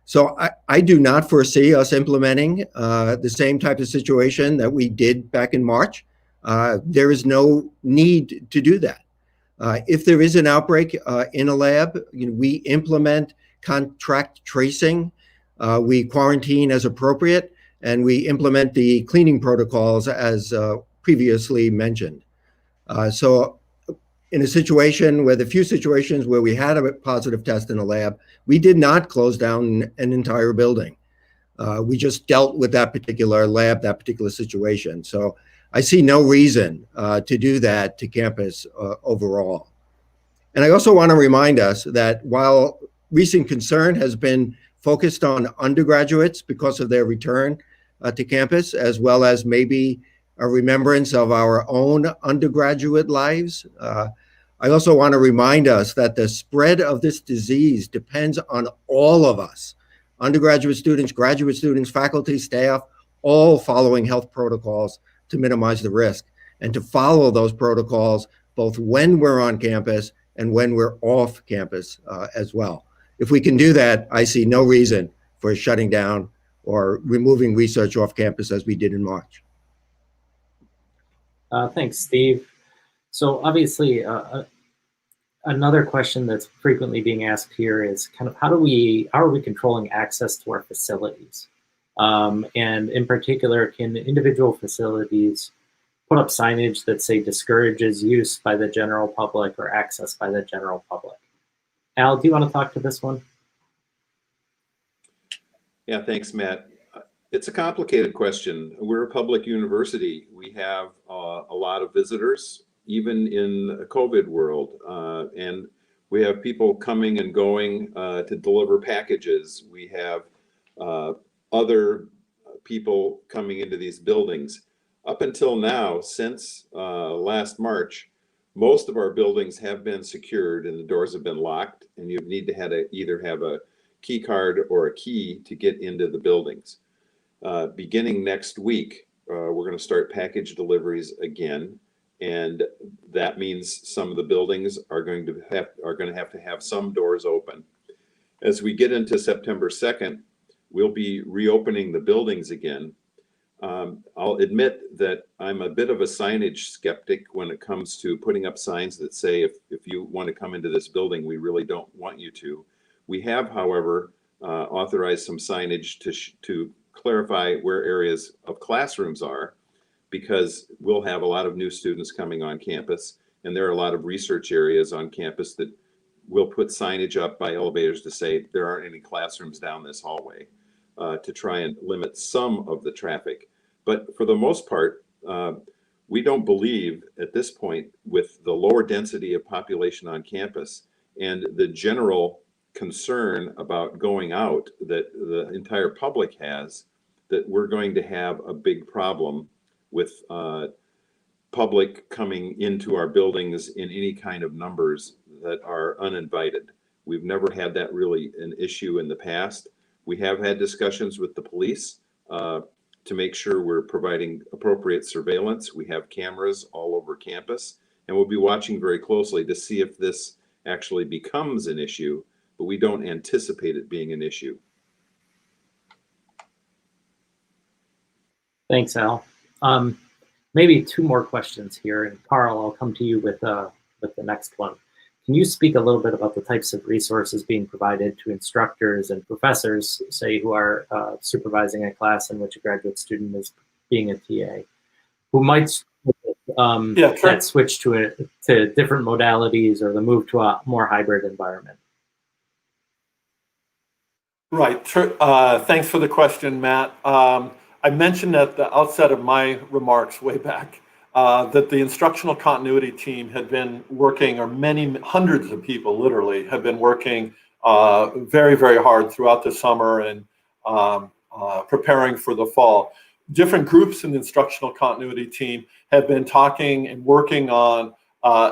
So I do not foresee us implementing the same type of situation that we did back in March. There is no need to do that. If there is an outbreak in a lab, we implement contact tracing, we quarantine as appropriate, and we implement the cleaning protocols as previously mentioned. So in a situation where the few situations where we had a positive test in a lab, we did not close down an entire building. We just dealt with that particular lab, that particular situation. So I see no reason to do that to campus overall. And I also want to remind us that while recent concern has been focused on undergraduates because of their return to campus, as well as maybe a remembrance of our own undergraduate lives, I also want to remind us that the spread of this disease depends on all of us, undergraduate students, graduate students, faculty, staff, all following health protocols to minimize the risk, and to follow those protocols both when we're on campus and when we're off campus as well. If we can do that, I see no reason for shutting down or removing research off campus as we did in March. Thanks, Steve. So obviously, another question that's frequently being asked here is kind of how are we controlling access to our facilities? And in particular, can individual facilities put up signage that say discourages use by the general public or access by the general public? Al, do you want to talk to this one? Yeah, thanks, Matt. It's a complicated question. We're a public university. We have a lot of visitors, even in a COVID world. And we have people coming and going to deliver packages. We have other people coming into these buildings. Up until now, since last March, most of our buildings have been secured and the doors have been locked, and you need to either have a key card or a key to get into the buildings. Beginning next week, we're going to start package deliveries again, and that means some of the buildings are going to have some doors open. As we get into September 2nd, we'll be reopening the buildings again. I'll admit that I'm a bit of a signage skeptic when it comes to putting up signs that say, if you want to come into this building, we really don't want you to. We have, however, authorized some signage to clarify where areas of classrooms are, because we'll have a lot of new students coming on campus, and there are a lot of research areas on campus that will put signage up by elevators to say there aren't any classrooms down this hallway, to try and limit some of the traffic. But for the most part, we don't believe at this point, with the lower density of population on campus and the general concern about going out that the entire public has, that we're going to have a big problem with public coming into our buildings in any kind of numbers that are uninvited. We've never had that really an issue in the past. We have had discussions with the police to make sure we're providing appropriate surveillance. We have cameras all over campus, and we'll be watching very closely to see if this actually becomes an issue, but we don't anticipate it being an issue. Thanks, Al. Maybe two more questions here, and Carl, I'll come to you with the next one. Can you speak a little bit about the types of resources being provided to instructors and professors, say, who are supervising a class in which a graduate student is being a TA, who might that switch to different modalities or the move to a more hybrid environment? Right. Thanks for the question, Matt. I mentioned at the outset of my remarks way back that the instructional continuity team had been working, or hundreds of people literally have been working very, very hard throughout the summer and preparing for the fall. Different groups in the instructional continuity team have been talking and working on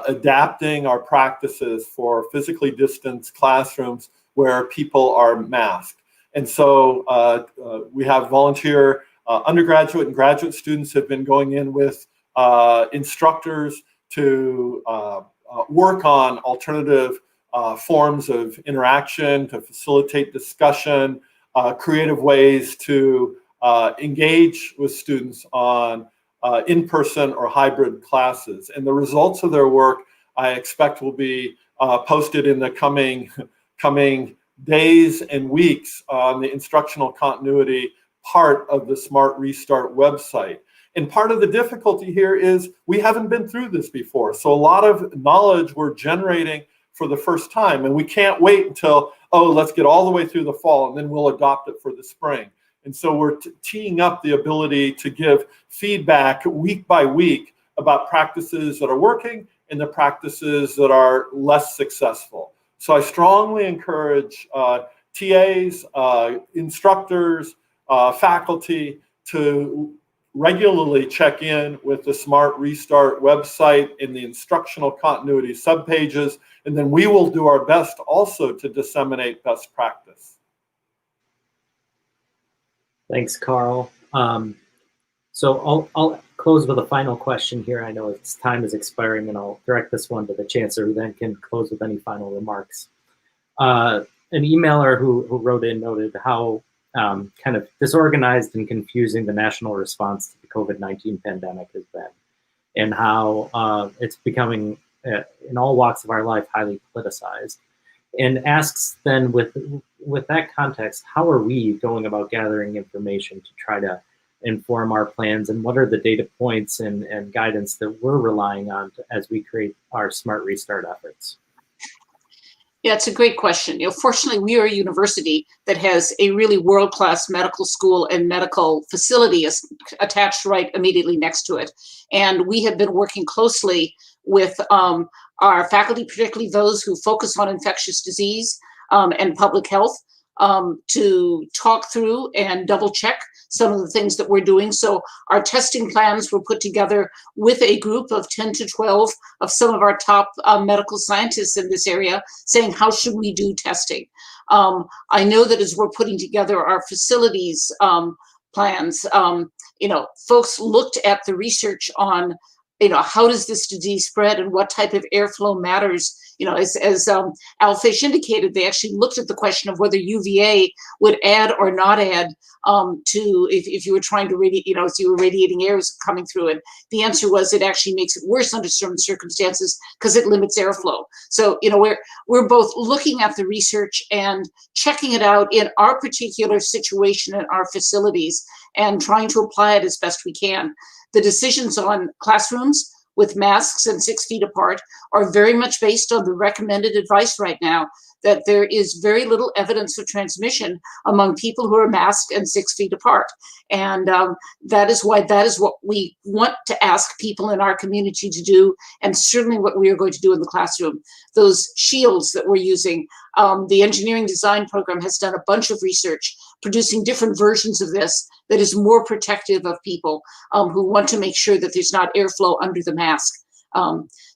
adapting our practices for physically distanced classrooms where people are masked. And so we have volunteer undergraduate and graduate students have been going in with instructors to work on alternative forms of interaction, to facilitate discussion, creative ways to engage with students on in-person or hybrid classes. And the results of their work, I expect, will be posted in the coming days and weeks on the instructional continuity part of the Smart Restart website. And part of the difficulty here is we haven't been through this before. So a lot of knowledge we're generating for the first time, and we can't wait until, let's get all the way through the fall and then we'll adopt it for the spring. And so we're teeing up the ability to give feedback week by week about practices that are working and the practices that are less successful. So I strongly encourage TAs, instructors, faculty to regularly check in with the Smart Restart website in the instructional continuity subpages, and then we will do our best also to disseminate best practice. Thanks, Carl. So I'll close with a final question here. I know its time is expiring, and I'll direct this one to the Chancellor, who then can close with any final remarks. An emailer who wrote in noted how kind of disorganized and confusing the national response to the COVID-19 pandemic has been, and how it's becoming, in all walks of our life, highly politicized. And asks then, with that context, how are we going about gathering information to try to inform our plans, and what are the data points and guidance that we're relying on as we create our Smart Restart efforts? Yeah, it's a great question. Fortunately, we are a university that has a really world-class medical school and medical facility attached right immediately next to it. And we have been working closely with our faculty, particularly those who focus on infectious disease and public health, to talk through and double check some of the things that we're doing. So our testing plans were put together with a group of 10 to 12 of some of our top medical scientists in this area, saying, how should we do testing? I know that as we're putting together our facilities plans, folks looked at the research on how does this disease spread and what type of airflow matters. As Al Fish indicated, they actually looked at the question of whether UVA would add or not add to if you were trying to as you were radiating air coming through it. The answer was it actually makes it worse under certain circumstances because it limits airflow. So we're both looking at the research and checking it out in our particular situation in our facilities and trying to apply it as best we can. The decisions on classrooms with masks and 6 feet apart are very much based on the recommended advice right now, that there is very little evidence of transmission among people who are masked and 6 feet apart. And that is what we want to ask people in our community to do, and certainly what we are going to do in the classroom. Those shields that we're using, the engineering design program has done a bunch of research producing different versions of this that is more protective of people who want to make sure that there's not airflow under the mask.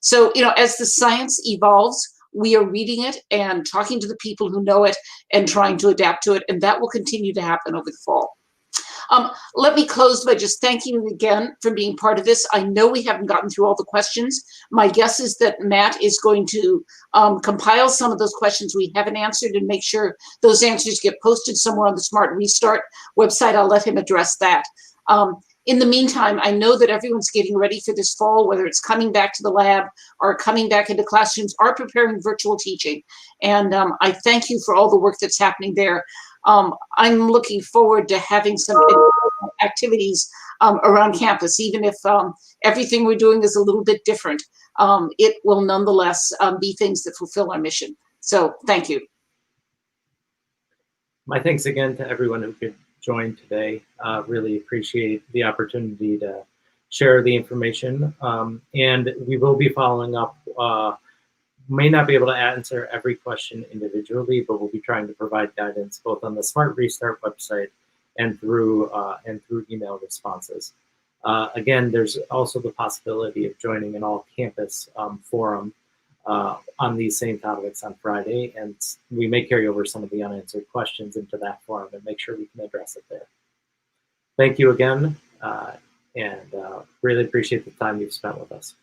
So as the science evolves, we are reading it and talking to the people who know it and trying to adapt to it, and that will continue to happen over the fall. Let me close by just thanking you again for being part of this. I know we haven't gotten through all the questions. My guess is that Matt is going to compile some of those questions we haven't answered and make sure those answers get posted somewhere on the Smart Restart website. I'll let him address that. In the meantime, I know that everyone's getting ready for this fall, whether it's coming back to the lab or coming back into classrooms or preparing virtual teaching. And I thank you for all the work that's happening there. I'm looking forward to having some activities around campus, even if everything we're doing is a little bit different. It will nonetheless be things that fulfill our mission. So thank you. My thanks again to everyone who could join today. Really appreciate the opportunity to share the information. And we will be following up. May not be able to answer every question individually, but we'll be trying to provide guidance both on the Smart Restart website and through email responses. Again, there's also the possibility of joining an all-campus forum on these same topics on Friday, and we may carry over some of the unanswered questions into that forum and make sure we can address it there. Thank you again, and really appreciate the time you've spent with us.